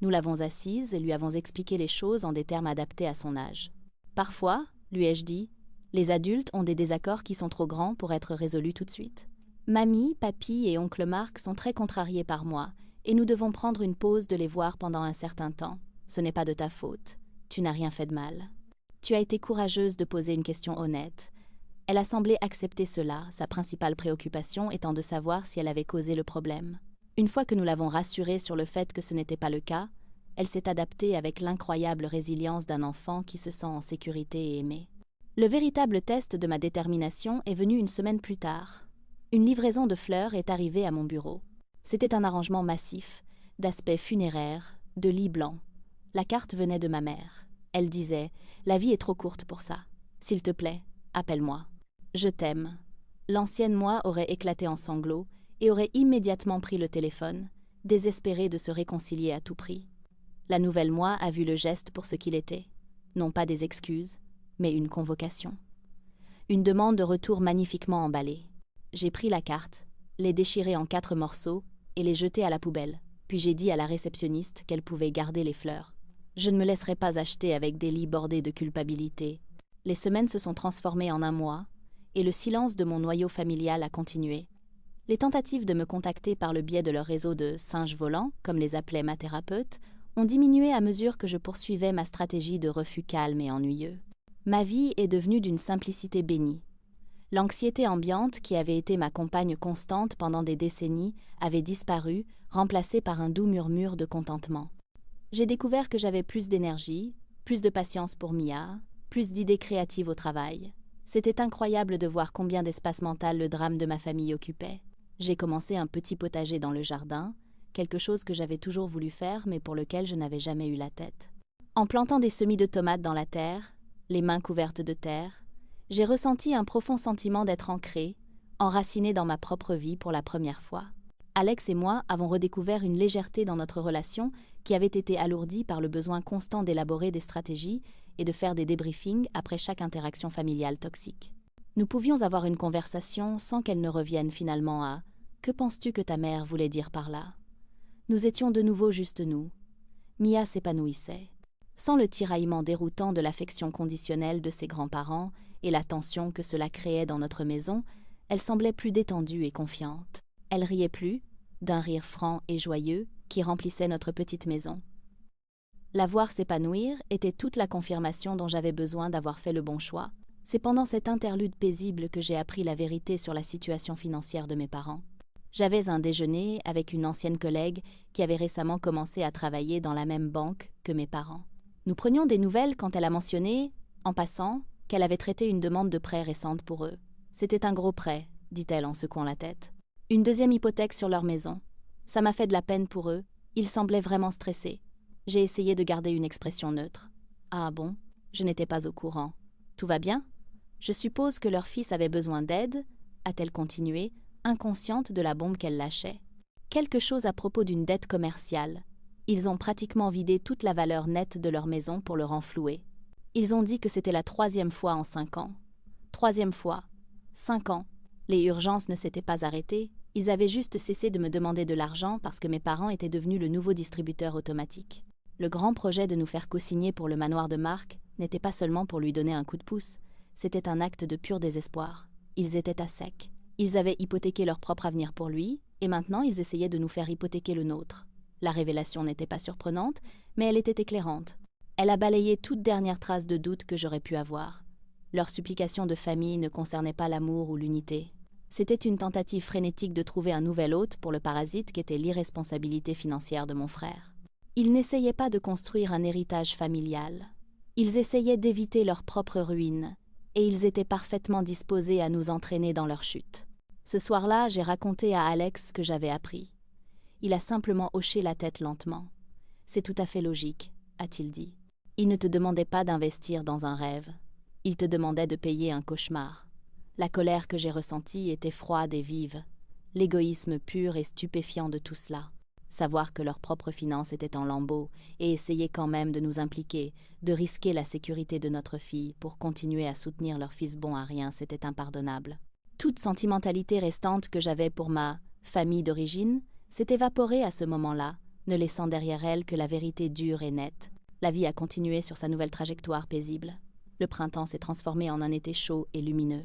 Nous l'avons assise et lui avons expliqué les choses en des termes adaptés à son âge. Parfois, lui ai-je dit, les adultes ont des désaccords qui sont trop grands pour être résolus tout de suite. Mamie, papy et oncle Marc sont très contrariés par moi, et nous devons prendre une pause de les voir pendant un certain temps. Ce n'est pas de ta faute. Tu n'as rien fait de mal. Tu as été courageuse de poser une question honnête. Elle a semblé accepter cela, sa principale préoccupation étant de savoir si elle avait causé le problème. Une fois que nous l'avons rassurée sur le fait que ce n'était pas le cas, elle s'est adaptée avec l'incroyable résilience d'un enfant qui se sent en sécurité et aimé. Le véritable test de ma détermination est venu une semaine plus tard. Une livraison de fleurs est arrivée à mon bureau. C'était un arrangement massif, d'aspect funéraire, de lit blanc. La carte venait de ma mère. Elle disait « La vie est trop courte pour ça. S'il te plaît, appelle-moi. Je t'aime. » L'ancienne moi aurait éclaté en sanglots et aurait immédiatement pris le téléphone, désespérée de se réconcilier à tout prix. La nouvelle moi a vu le geste pour ce qu'il était. Non pas des excuses, mais une convocation. Une demande de retour magnifiquement emballée. J'ai pris la carte, les déchiré en 4 morceaux et les jeté à la poubelle. Puis j'ai dit à la réceptionniste qu'elle pouvait garder les fleurs. Je ne me laisserai pas acheter avec des lits bordés de culpabilité. Les semaines se sont transformées en un mois, et le silence de mon noyau familial a continué. Les tentatives de me contacter par le biais de leur réseau de « singes volants », comme les appelait ma thérapeute, ont diminué à mesure que je poursuivais ma stratégie de refus calme et ennuyeux. Ma vie est devenue d'une simplicité bénie. L'anxiété ambiante, qui avait été ma compagne constante pendant des décennies, avait disparu, remplacée par un doux murmure de contentement. J'ai découvert que j'avais plus d'énergie, plus de patience pour Mia, plus d'idées créatives au travail. C'était incroyable de voir combien d'espace mental le drame de ma famille occupait. J'ai commencé un petit potager dans le jardin, quelque chose que j'avais toujours voulu faire mais pour lequel je n'avais jamais eu la tête. En plantant des semis de tomates dans la terre, les mains couvertes de terre, j'ai ressenti un profond sentiment d'être ancrée, enracinée dans ma propre vie pour la première fois. Alex et moi avons redécouvert une légèreté dans notre relation qui avait été alourdie par le besoin constant d'élaborer des stratégies et de faire des débriefings après chaque interaction familiale toxique. Nous pouvions avoir une conversation sans qu'elle ne revienne finalement à « Que penses-tu que ta mère voulait dire par là ?» Nous étions de nouveau juste nous. Mia s'épanouissait. Sans le tiraillement déroutant de l'affection conditionnelle de ses grands-parents et la tension que cela créait dans notre maison, elle semblait plus détendue et confiante. Elle riait plus, d'un rire franc et joyeux qui remplissait notre petite maison. La voir s'épanouir était toute la confirmation dont j'avais besoin d'avoir fait le bon choix. C'est pendant cette interlude paisible que j'ai appris la vérité sur la situation financière de mes parents. J'avais un déjeuner avec une ancienne collègue qui avait récemment commencé à travailler dans la même banque que mes parents. Nous prenions des nouvelles quand elle a mentionné, en passant, qu'elle avait traité une demande de prêt récente pour eux. C'était un gros prêt, dit-elle en secouant la tête. Une deuxième hypothèque sur leur maison. Ça m'a fait de la peine pour eux. Ils semblaient vraiment stressés. J'ai essayé de garder une expression neutre. Ah bon? Je n'étais pas au courant. Tout va bien? Je suppose que leur fils avait besoin d'aide, a-t-elle continué, inconsciente de la bombe qu'elle lâchait. Quelque chose à propos d'une dette commerciale. Ils ont pratiquement vidé toute la valeur nette de leur maison pour le renflouer. Ils ont dit que c'était la 3e fois en 5 ans. 3e fois. 5 ans. Les urgences ne s'étaient pas arrêtées, ils avaient juste cessé de me demander de l'argent parce que mes parents étaient devenus le nouveau distributeur automatique. Le grand projet de nous faire co-signer pour le manoir de Mark n'était pas seulement pour lui donner un coup de pouce, c'était un acte de pur désespoir. Ils étaient à sec. Ils avaient hypothéqué leur propre avenir pour lui, et maintenant ils essayaient de nous faire hypothéquer le nôtre. La révélation n'était pas surprenante, mais elle était éclairante. Elle a balayé toute dernière trace de doute que j'aurais pu avoir. Leurs supplications de famille ne concernaient pas l'amour ou l'unité. C'était une tentative frénétique de trouver un nouvel hôte pour le parasite qu'était l'irresponsabilité financière de mon frère. Ils n'essayaient pas de construire un héritage familial. Ils essayaient d'éviter leur propre ruine, et ils étaient parfaitement disposés à nous entraîner dans leur chute. Ce soir-là, j'ai raconté à Alex ce que j'avais appris. Il a simplement hoché la tête lentement. « C'est tout à fait logique », a-t-il dit. « Il ne te demandait pas d'investir dans un rêve. Il te demandait de payer un cauchemar. » La colère que j'ai ressentie était froide et vive. L'égoïsme pur et stupéfiant de tout cela. Savoir que leurs propres finances étaient en lambeaux et essayer quand même de nous impliquer, de risquer la sécurité de notre fille pour continuer à soutenir leur fils bon à rien, c'était impardonnable. Toute sentimentalité restante que j'avais pour ma famille d'origine s'est évaporée à ce moment-là, ne laissant derrière elle que la vérité dure et nette. La vie a continué sur sa nouvelle trajectoire paisible. Le printemps s'est transformé en un été chaud et lumineux.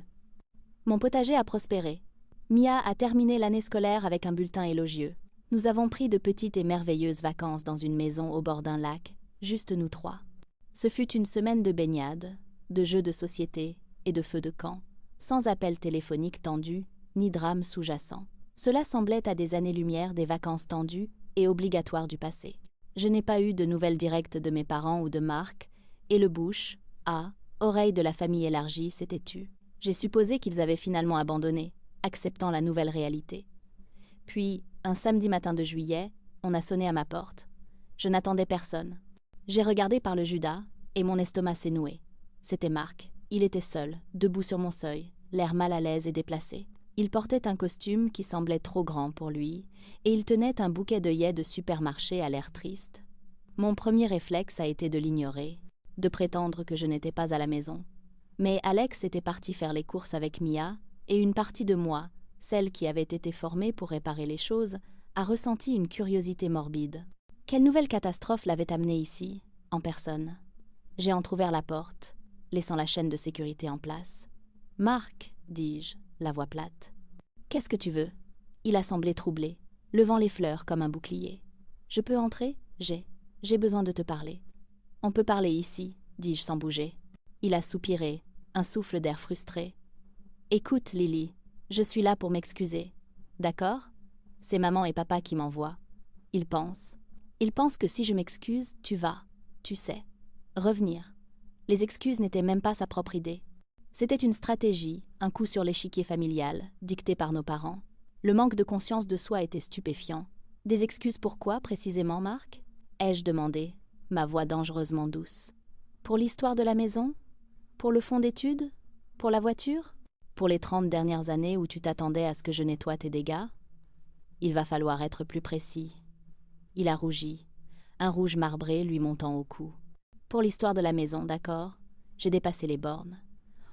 Mon potager a prospéré. Mia a terminé l'année scolaire avec un bulletin élogieux. Nous avons pris de petites et merveilleuses vacances dans une maison au bord d'un lac, juste nous 3. Ce fut une semaine de baignade, de jeux de société et de feux de camp, sans appel téléphonique tendu, ni drame sous-jacent. Cela semblait à des années-lumière des vacances tendues et obligatoires du passé. Je n'ai pas eu de nouvelles directes de mes parents ou de Mark, et le bouche, à oreille de la famille élargie, s'était tu. J'ai supposé qu'ils avaient finalement abandonné, acceptant la nouvelle réalité. Puis, un samedi matin de juillet, on a sonné à ma porte. Je n'attendais personne. J'ai regardé par le Judas, et mon estomac s'est noué. C'était Mark. Il était seul, debout sur mon seuil, l'air mal à l'aise et déplacé. Il portait un costume qui semblait trop grand pour lui, et il tenait un bouquet d'œillets de supermarché à l'air triste. Mon premier réflexe a été de l'ignorer, de prétendre que je n'étais pas à la maison. Mais Alex était parti faire les courses avec Mia, et une partie de moi, celle qui avait été formée pour réparer les choses, a ressenti une curiosité morbide. Quelle nouvelle catastrophe l'avait amené ici, en personne? J'ai entrouvert la porte, laissant la chaîne de sécurité en place. « Mark », dis-je, la voix plate. « Qu'est-ce que tu veux ?» Il a semblé troublé, levant les fleurs comme un bouclier. « Je peux entrer ? J'ai besoin de te parler. »« On peut parler ici, » dis-je sans bouger. Il a soupiré, un souffle d'air frustré. « Écoute, Lily, je suis là pour m'excuser. D'accord ? C'est maman et papa qui m'envoient. Ils pensent que si je m'excuse, tu vas, tu sais, revenir. » Les excuses n'étaient même pas sa propre idée. C'était une stratégie, un coup sur l'échiquier familial, dicté par nos parents. Le manque de conscience de soi était stupéfiant. Des excuses pourquoi, précisément, Mark ? Ai-je demandé, ma voix dangereusement douce. Pour l'histoire de la maison ? Pour le fonds d'études ? Pour la voiture ? Pour les 30 dernières années où tu t'attendais à ce que je nettoie tes dégâts ? Il va falloir être plus précis. Il a rougi, un rouge marbré lui montant au cou. Pour l'histoire de la maison, d'accord ? J'ai dépassé les bornes.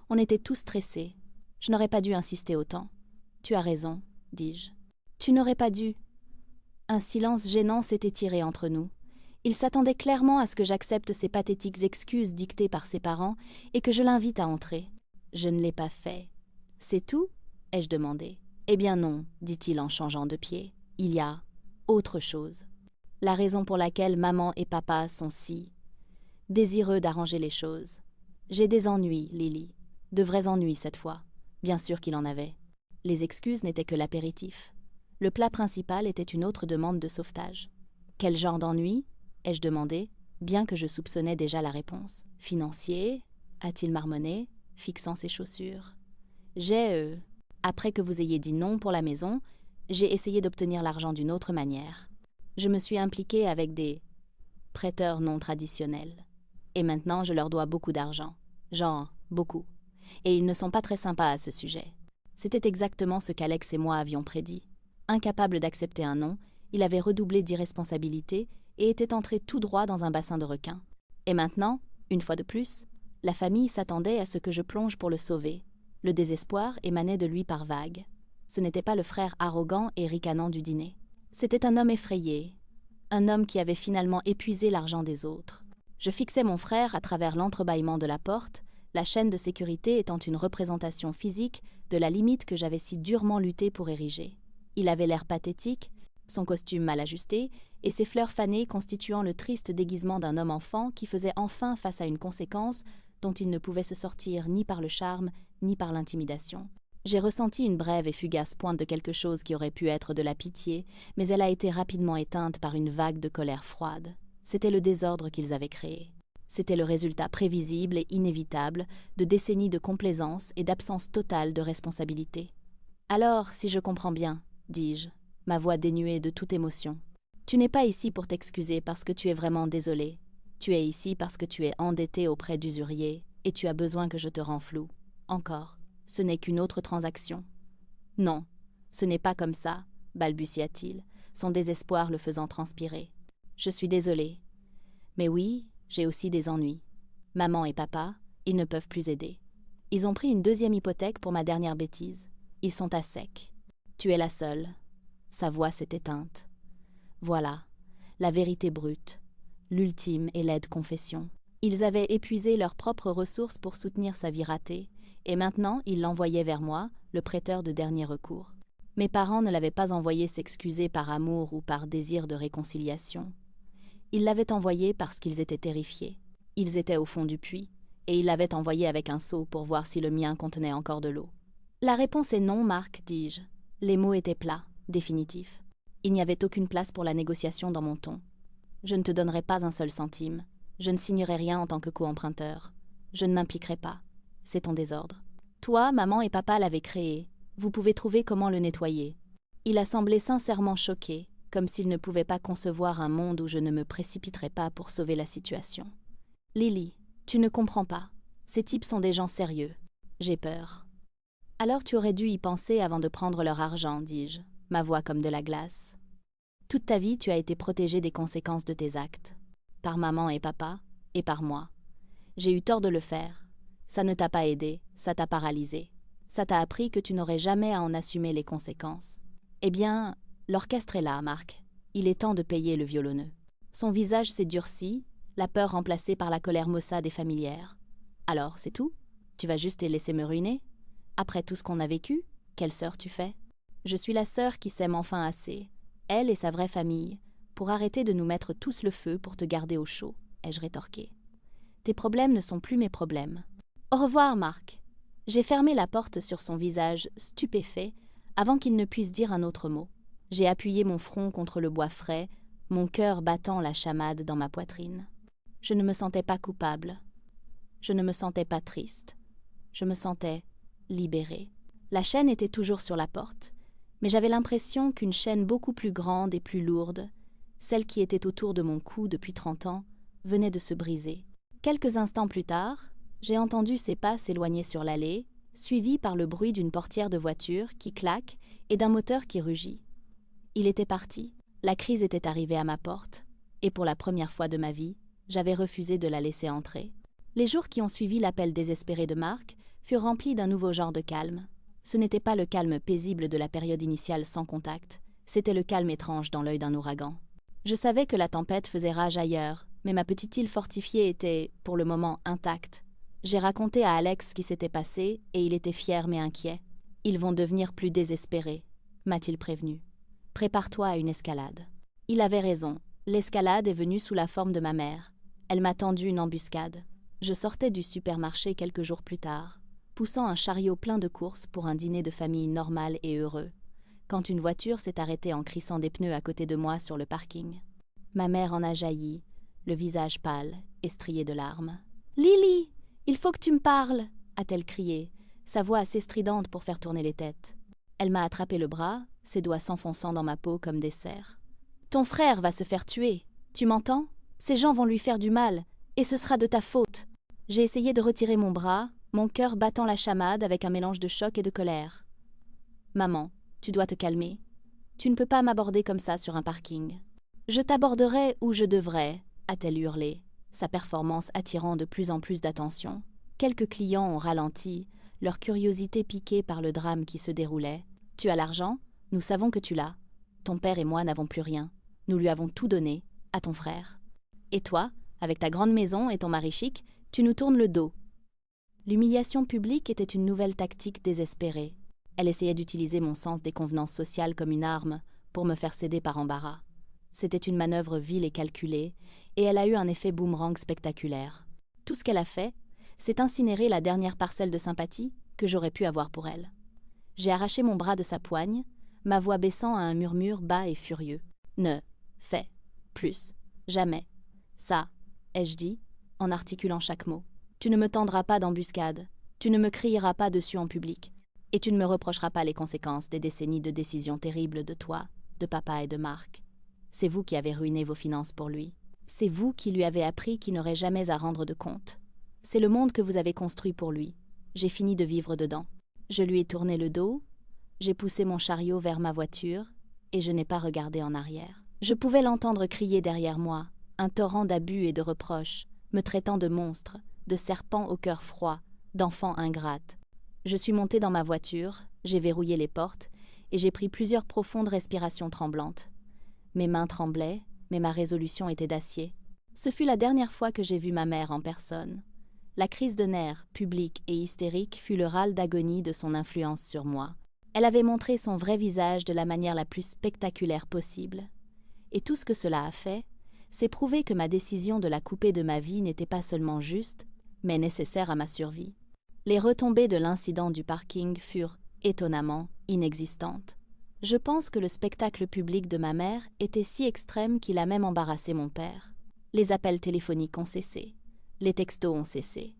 On était tous stressés. Je n'aurais pas dû insister autant. Tu as raison, dis-je. Tu n'aurais pas dû. Un silence gênant s'est étiré entre nous. Il s'attendait clairement à ce que j'accepte ces pathétiques excuses dictées par ses parents et que je l'invite à entrer. Je ne l'ai pas fait. C'est tout ? Ai-je demandé. Eh bien non, dit-il en changeant de pied. Il y a autre chose. La raison pour laquelle maman et papa sont si désireux d'arranger les choses. J'ai des ennuis, Lily. De vrais ennuis cette fois. Bien sûr qu'il en avait. Les excuses n'étaient que l'apéritif. Le plat principal était une autre demande de sauvetage. Quel genre d'ennui ? Ai-je demandé, bien que je soupçonnais déjà la réponse. Financier ? A-t-il marmonné, fixant ses chaussures. Après que vous ayez dit non pour la maison, j'ai essayé d'obtenir l'argent d'une autre manière. Je me suis impliquée avec des prêteurs non traditionnels. Et maintenant, je leur dois beaucoup d'argent. Genre, beaucoup. Et ils ne sont pas très sympas à ce sujet. C'était exactement ce qu'Alex et moi avions prédit. Incapable d'accepter un non, il avait redoublé d'irresponsabilité et était entré tout droit dans un bassin de requins. Et maintenant, une fois de plus, la famille s'attendait à ce que je plonge pour le sauver. Le désespoir émanait de lui par vagues. Ce n'était pas le frère arrogant et ricanant du dîner. C'était un homme effrayé, un homme qui avait finalement épuisé l'argent des autres. Je fixais mon frère à travers l'entrebâillement de la porte, la chaîne de sécurité étant une représentation physique de la limite que j'avais si durement lutté pour ériger. Il avait l'air pathétique, son costume mal ajusté, et ses fleurs fanées constituant le triste déguisement d'un homme-enfant qui faisait enfin face à une conséquence dont il ne pouvait se sortir ni par le charme, ni par l'intimidation. J'ai ressenti une brève et fugace pointe de quelque chose qui aurait pu être de la pitié, mais elle a été rapidement éteinte par une vague de colère froide. C'était le désordre qu'ils avaient créé. C'était le résultat prévisible et inévitable de décennies de complaisance et d'absence totale de responsabilité. « Alors, si je comprends bien, dis-je, ma voix dénuée de toute émotion, tu n'es pas ici pour t'excuser parce que tu es vraiment désolé. Tu es ici parce que tu es endetté auprès d'usuriers et tu as besoin que je te renfloue. Encore, ce n'est qu'une autre transaction. »« Non, ce n'est pas comme ça, » balbutia-t-il, son désespoir le faisant transpirer. « Je suis désolé. Mais oui, j'ai aussi des ennuis. Maman et papa, ils ne peuvent plus aider. Ils ont pris une deuxième hypothèque pour ma dernière bêtise. Ils sont à sec. Tu es la seule. » Sa voix s'est éteinte. Voilà, la vérité brute, l'ultime et laide confession. Ils avaient épuisé leurs propres ressources pour soutenir sa vie ratée, et maintenant ils l'envoyaient vers moi, le prêteur de dernier recours. Mes parents ne l'avaient pas envoyé s'excuser par amour ou par désir de réconciliation. Ils l'avaient envoyé parce qu'ils étaient terrifiés. Ils étaient au fond du puits, et ils l'avaient envoyé avec un seau pour voir si le mien contenait encore de l'eau. « La réponse est non, Marc, dis-je. » Les mots étaient plats, définitifs. Il n'y avait aucune place pour la négociation dans mon ton. « Je ne te donnerai pas un seul centime. Je ne signerai rien en tant que co-emprunteur. Je ne m'impliquerai pas. C'est ton désordre. Toi, maman et papa l'avaient créé. Vous pouvez trouver comment le nettoyer. » Il a semblé sincèrement choqué, comme s'il ne pouvait pas concevoir un monde où je ne me précipiterais pas pour sauver la situation. « Lily, tu ne comprends pas. Ces types sont des gens sérieux. J'ai peur. »« Alors tu aurais dû y penser avant de prendre leur argent, dis-je, ma voix comme de la glace. Toute ta vie, tu as été protégée des conséquences de tes actes. Par maman et papa, et par moi. J'ai eu tort de le faire. Ça ne t'a pas aidé, ça t'a paralysé. Ça t'a appris que tu n'aurais jamais à en assumer les conséquences. Eh bien, l'orchestre est là, Marc. Il est temps de payer le violonneux. » Son visage s'est durci, la peur remplacée par la colère maussade et familière. « Alors, c'est tout? Tu vas juste les laisser me ruiner? Après tout ce qu'on a vécu, quelle sœur tu fais? Je suis la sœur qui s'aime enfin assez, elle et sa vraie famille, pour arrêter de nous mettre tous le feu pour te garder au chaud, ai-je rétorqué. Tes problèmes ne sont plus mes problèmes. Au revoir, Marc. » J'ai fermé la porte sur son visage stupéfait avant qu'il ne puisse dire un autre mot. J'ai appuyé mon front contre le bois frais, mon cœur battant la chamade dans ma poitrine. Je ne me sentais pas coupable. Je ne me sentais pas triste. Je me sentais libérée. La chaîne était toujours sur la porte, mais j'avais l'impression qu'une chaîne beaucoup plus grande et plus lourde, celle qui était autour de mon cou depuis 30 ans, venait de se briser. Quelques instants plus tard, j'ai entendu ses pas s'éloigner sur l'allée, suivis par le bruit d'une portière de voiture qui claque et d'un moteur qui rugit. Il était parti. La crise était arrivée à ma porte, et pour la première fois de ma vie, j'avais refusé de la laisser entrer. Les jours qui ont suivi l'appel désespéré de Marc furent remplis d'un nouveau genre de calme. Ce n'était pas le calme paisible de la période initiale sans contact, c'était le calme étrange dans l'œil d'un ouragan. Je savais que la tempête faisait rage ailleurs, mais ma petite île fortifiée était, pour le moment, intacte. J'ai raconté à Alex ce qui s'était passé, et il était fier mais inquiet. « Ils vont devenir plus désespérés », m'a-t-il prévenu. « Prépare-toi à une escalade. » Il avait raison, l'escalade est venue sous la forme de ma mère. Elle m'a tendu une embuscade. Je sortais du supermarché quelques jours plus tard, poussant un chariot plein de courses pour un dîner de famille normal et heureux, quand une voiture s'est arrêtée en crissant des pneus à côté de moi sur le parking. Ma mère en a jailli, le visage pâle et strié de larmes. « Lily, il faut que tu me parles !» a-t-elle crié, sa voix assez stridente pour faire tourner les têtes. Elle m'a attrapé le bras, ses doigts s'enfonçant dans ma peau comme des serres. « Ton frère va se faire tuer, tu m'entends? Ces gens vont lui faire du mal, et ce sera de ta faute. » J'ai essayé de retirer mon bras, mon cœur battant la chamade avec un mélange de choc et de colère. « Maman, tu dois te calmer. Tu ne peux pas m'aborder comme ça sur un parking. » Je t'aborderai où je devrais, a-t-elle hurlé, sa performance attirant de plus en plus d'attention. Quelques clients ont ralenti, leur curiosité piquée par le drame qui se déroulait. Tu as l'argent? Nous savons que tu l'as. Ton père et moi n'avons plus rien. Nous lui avons tout donné, à ton frère. Et toi, avec ta grande maison et ton mari chic, tu nous tournes le dos. L'humiliation publique était une nouvelle tactique désespérée. Elle essayait d'utiliser mon sens des convenances sociales comme une arme pour me faire céder par embarras. C'était une manœuvre vile et calculée, et elle a eu un effet boomerang spectaculaire. Tout ce qu'elle a fait, c'est incinérer la dernière parcelle de sympathie que j'aurais pu avoir pour elle. J'ai arraché mon bras de sa poigne, ma voix baissant à un murmure bas et furieux. Ne fais plus, jamais. Ça, ai-je dit, en articulant chaque mot. Tu ne me tendras pas d'embuscade, tu ne me crieras pas dessus en public, et tu ne me reprocheras pas les conséquences des décennies de décisions terribles de toi, de papa et de Marc. C'est vous qui avez ruiné vos finances pour lui. C'est vous qui lui avez appris qu'il n'aurait jamais à rendre de compte. C'est le monde que vous avez construit pour lui. J'ai fini de vivre dedans. Je lui ai tourné le dos, j'ai poussé mon chariot vers ma voiture, et je n'ai pas regardé en arrière. Je pouvais l'entendre crier derrière moi, un torrent d'abus et de reproches, me traitant de monstre, de serpent au cœur froid, d'enfant ingrate. Je suis montée dans ma voiture, j'ai verrouillé les portes, et j'ai pris plusieurs profondes respirations tremblantes. Mes mains tremblaient, mais ma résolution était d'acier. Ce fut la dernière fois que j'ai vu ma mère en personne. La crise de nerfs, publique et hystérique, fut le râle d'agonie de son influence sur moi. Elle avait montré son vrai visage de la manière la plus spectaculaire possible. Et tout ce que cela a fait, c'est prouver que ma décision de la couper de ma vie n'était pas seulement juste, mais nécessaire à ma survie. Les retombées de l'incident du parking furent, étonnamment, inexistantes. Je pense que le spectacle public de ma mère était si extrême qu'il a même embarrassé mon père. Les appels téléphoniques ont cessé. Les textos ont cessé.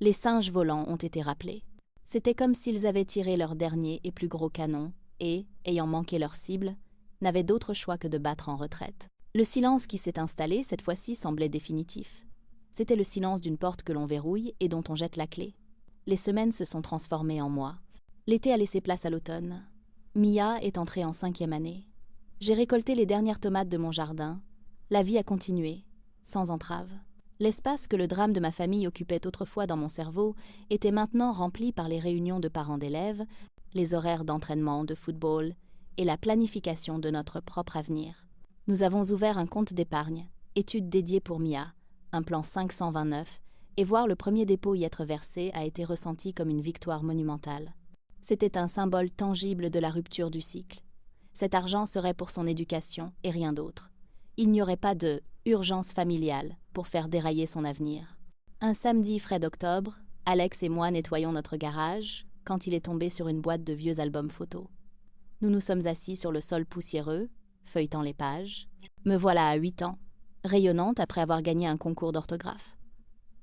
Les singes volants ont été rappelés. C'était comme s'ils avaient tiré leur dernier et plus gros canon et, ayant manqué leur cible, n'avaient d'autre choix que de battre en retraite. Le silence qui s'est installé, cette fois-ci, semblait définitif. C'était le silence d'une porte que l'on verrouille et dont on jette la clé. Les semaines se sont transformées en mois. L'été a laissé place à l'automne. Mia est entrée en 5e année. J'ai récolté les dernières tomates de mon jardin. La vie a continué, sans entrave. L'espace que le drame de ma famille occupait autrefois dans mon cerveau était maintenant rempli par les réunions de parents d'élèves, les horaires d'entraînement, de football et la planification de notre propre avenir. Nous avons ouvert un compte d'épargne, étude dédiée pour Mia, un plan 529, et voir le premier dépôt y être versé a été ressenti comme une victoire monumentale. C'était un symbole tangible de la rupture du cycle. Cet argent serait pour son éducation et rien d'autre. Il n'y aurait pas de urgence familiale pour faire dérailler son avenir. Un samedi frais d'octobre, Alex et moi nettoyons notre garage quand il est tombé sur une boîte de vieux albums photos. Nous nous sommes assis sur le sol poussiéreux, feuilletant les pages. Me voilà à 8 ans, rayonnante après avoir gagné un concours d'orthographe.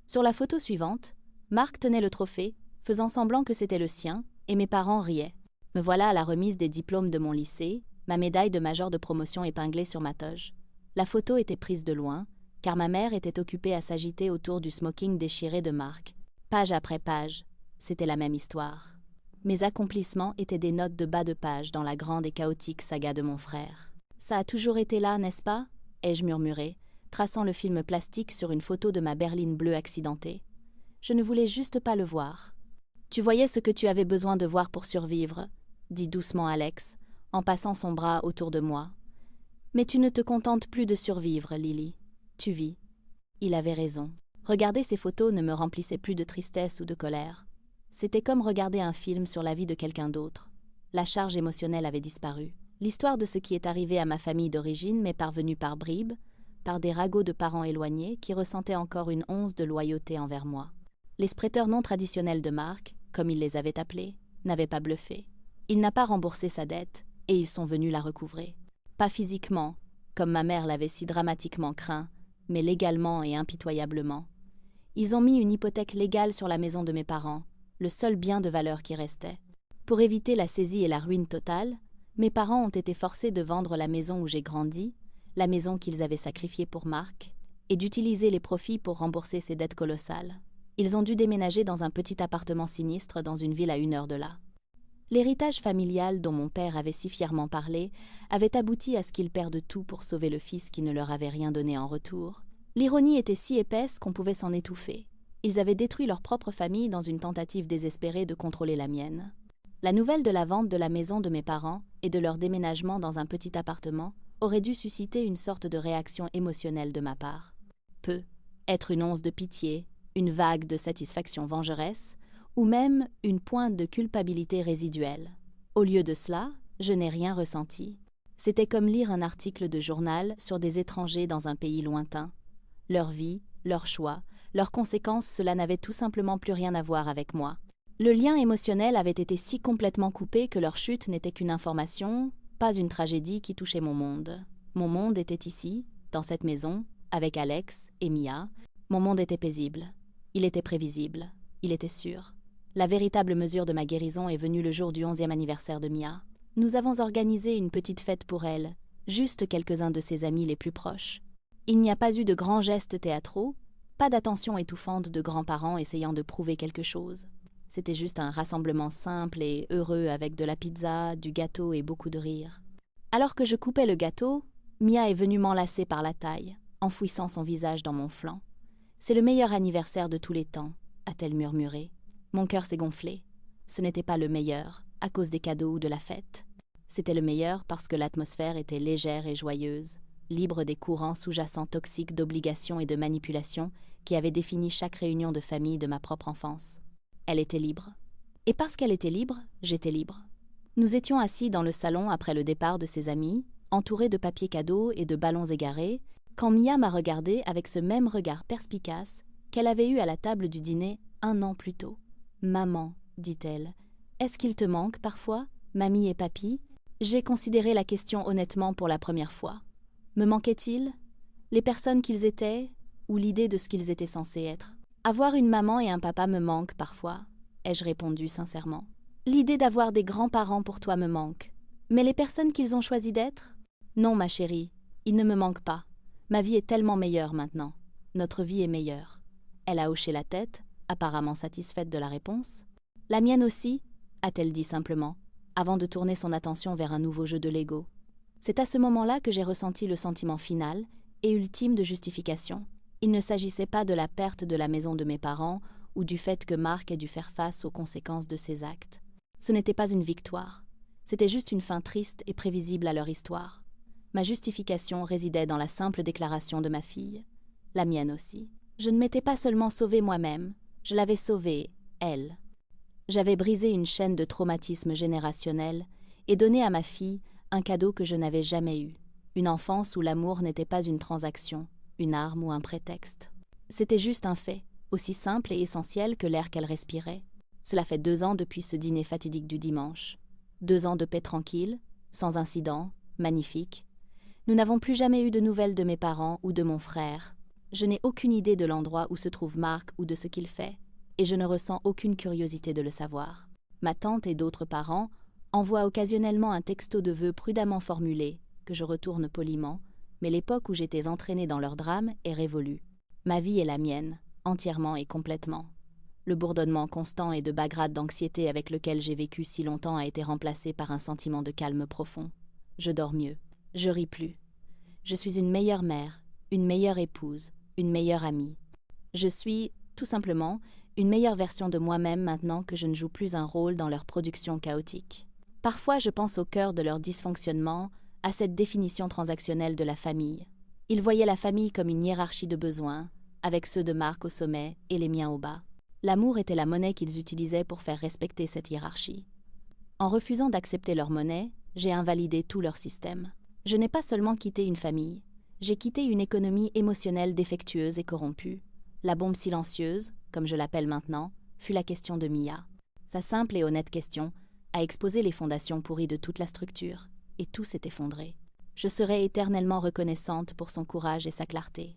Sur la photo suivante, Marc tenait le trophée, faisant semblant que c'était le sien, et mes parents riaient. Me voilà à la remise des diplômes de mon lycée, ma médaille de major de promotion épinglée sur ma toge. La photo était prise de loin, car ma mère était occupée à s'agiter autour du smoking déchiré de Marc. Page après page, c'était la même histoire. Mes accomplissements étaient des notes de bas de page dans la grande et chaotique saga de mon frère. Ça a toujours été là, n'est-ce pas? Ai-je murmuré, traçant le film plastique sur une photo de ma berline bleue accidentée. Je ne voulais juste pas le voir. Tu voyais ce que tu avais besoin de voir pour survivre, dit doucement Alex, en passant son bras autour de moi. Mais tu ne te contentes plus de survivre, Lily. Tu vis. Il avait raison. Regarder ces photos ne me remplissait plus de tristesse ou de colère. C'était comme regarder un film sur la vie de quelqu'un d'autre. La charge émotionnelle avait disparu. L'histoire de ce qui est arrivé à ma famille d'origine m'est parvenue par bribes, par des ragots de parents éloignés qui ressentaient encore une once de loyauté envers moi. Les prêteurs non traditionnels de Marc, comme il les avait appelés, n'avaient pas bluffé. Il n'a pas remboursé sa dette, et ils sont venus la recouvrer. Pas physiquement, comme ma mère l'avait si dramatiquement craint, mais légalement et impitoyablement. Ils ont mis une hypothèque légale sur la maison de mes parents, le seul bien de valeur qui restait. Pour éviter la saisie et la ruine totale, mes parents ont été forcés de vendre la maison où j'ai grandi, la maison qu'ils avaient sacrifiée pour Marc, et d'utiliser les profits pour rembourser ses dettes colossales. Ils ont dû déménager dans un petit appartement sinistre dans une ville à 1 heure de là. L'héritage familial dont mon père avait si fièrement parlé avait abouti à ce qu'ils perdent tout pour sauver le fils qui ne leur avait rien donné en retour. L'ironie était si épaisse qu'on pouvait s'en étouffer. Ils avaient détruit leur propre famille dans une tentative désespérée de contrôler la mienne. La nouvelle de la vente de la maison de mes parents et de leur déménagement dans un petit appartement aurait dû susciter une sorte de réaction émotionnelle de ma part. Être une once de pitié, une vague de satisfaction vengeresse, ou même une pointe de culpabilité résiduelle. Au lieu de cela, je n'ai rien ressenti. C'était comme lire un article de journal sur des étrangers dans un pays lointain. Leur vie, leurs choix, leurs conséquences, cela n'avait tout simplement plus rien à voir avec moi. Le lien émotionnel avait été si complètement coupé que leur chute n'était qu'une information, pas une tragédie qui touchait mon monde. Mon monde était ici, dans cette maison, avec Alex et Mia. Mon monde était paisible. Il était prévisible. Il était sûr. La véritable mesure de ma guérison est venue le jour du 11e anniversaire de Mia. Nous avons organisé une petite fête pour elle, juste quelques-uns de ses amis les plus proches. Il n'y a pas eu de grands gestes théâtraux, pas d'attention étouffante de grands-parents essayant de prouver quelque chose. C'était juste un rassemblement simple et heureux avec de la pizza, du gâteau et beaucoup de rire. Alors que je coupais le gâteau, Mia est venue m'enlacer par la taille, enfouissant son visage dans mon flanc. « C'est le meilleur anniversaire de tous les temps », a-t-elle murmuré. Mon cœur s'est gonflé. Ce n'était pas le meilleur, à cause des cadeaux ou de la fête. C'était le meilleur parce que l'atmosphère était légère et joyeuse, libre des courants sous-jacents toxiques d'obligation et de manipulation qui avaient défini chaque réunion de famille de ma propre enfance. Elle était libre. Et parce qu'elle était libre, j'étais libre. Nous étions assis dans le salon après le départ de ses amis, entourés de papiers cadeaux et de ballons égarés, quand Mia m'a regardé avec ce même regard perspicace qu'elle avait eu à la table du dîner 1 an plus tôt. « Maman, dit-elle, est-ce qu'il te manque parfois, mamie et papy ?» J'ai considéré la question honnêtement pour la première fois. Me manquait-il? Les personnes qu'ils étaient ou l'idée de ce qu'ils étaient censés être? Avoir une maman et un papa me manque parfois, ai-je répondu sincèrement. L'idée d'avoir des grands-parents pour toi me manque. Mais les personnes qu'ils ont choisi d'être? Non, ma chérie, ils ne me manquent pas. Ma vie est tellement meilleure maintenant. Notre vie est meilleure. Elle a hoché la tête, apparemment satisfaite de la réponse. La mienne aussi, a-t-elle dit simplement, avant de tourner son attention vers un nouveau jeu de Lego. C'est à ce moment-là que j'ai ressenti le sentiment final et ultime de justification. Il ne s'agissait pas de la perte de la maison de mes parents ou du fait que Marc ait dû faire face aux conséquences de ses actes. Ce n'était pas une victoire. C'était juste une fin triste et prévisible à leur histoire. Ma justification résidait dans la simple déclaration de ma fille. La mienne aussi. Je ne m'étais pas seulement sauvée moi-même, je l'avais sauvée, elle. J'avais brisé une chaîne de traumatisme générationnel et donné à ma fille un cadeau que je n'avais jamais eu. Une enfance où l'amour n'était pas une transaction, une arme ou un prétexte. C'était juste un fait, aussi simple et essentiel que l'air qu'elle respirait. Cela fait 2 ans depuis ce dîner fatidique du dimanche. 2 ans de paix tranquille, sans incident, magnifique. Nous n'avons plus jamais eu de nouvelles de mes parents ou de mon frère. Je n'ai aucune idée de l'endroit où se trouve Marc ou de ce qu'il fait, et je ne ressens aucune curiosité de le savoir. Ma tante et d'autres parents envoient occasionnellement un texto de vœux prudemment formulé, que je retourne poliment, mais l'époque où j'étais entraînée dans leur drame est révolue. Ma vie est la mienne, entièrement et complètement. Le bourdonnement constant et de bas grade d'anxiété avec lequel j'ai vécu si longtemps a été remplacé par un sentiment de calme profond. Je dors mieux, je ris plus. Je suis une meilleure mère, une meilleure épouse, une meilleure amie. Je suis, tout simplement, une meilleure version de moi-même maintenant que je ne joue plus un rôle dans leur production chaotique. Parfois, je pense au cœur de leur dysfonctionnement, à cette définition transactionnelle de la famille. Ils voyaient la famille comme une hiérarchie de besoins, avec ceux de Marc au sommet et les miens au bas. L'amour était la monnaie qu'ils utilisaient pour faire respecter cette hiérarchie. En refusant d'accepter leur monnaie, j'ai invalidé tout leur système. Je n'ai pas seulement quitté une famille, j'ai quitté une économie émotionnelle défectueuse et corrompue. La bombe silencieuse, comme je l'appelle maintenant, fut la question de Mia. Sa simple et honnête question a exposé les fondations pourries de toute la structure, et tout s'est effondré. Je serai éternellement reconnaissante pour son courage et sa clarté.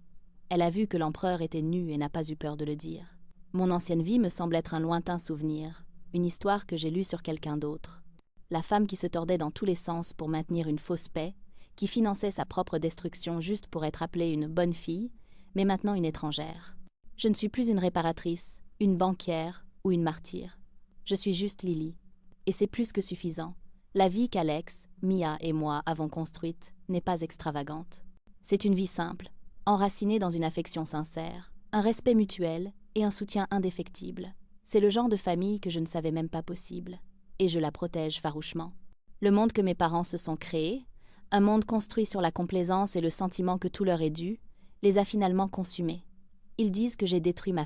Elle a vu que l'empereur était nu et n'a pas eu peur de le dire. Mon ancienne vie me semble être un lointain souvenir, une histoire que j'ai lue sur quelqu'un d'autre. La femme qui se tordait dans tous les sens pour maintenir une fausse paix, qui finançait sa propre destruction juste pour être appelée une bonne fille, mais maintenant une étrangère. Je ne suis plus une réparatrice, une banquière ou une martyre. Je suis juste Lily. Et c'est plus que suffisant. La vie qu'Alex, Mia et moi avons construite n'est pas extravagante. C'est une vie simple, enracinée dans une affection sincère, un respect mutuel et un soutien indéfectible. C'est le genre de famille que je ne savais même pas possible, et je la protège farouchement. Le monde que mes parents se sont créés, un monde construit sur la complaisance et le sentiment que tout leur est dû, les a finalement consumés. Ils disent que j'ai détruit ma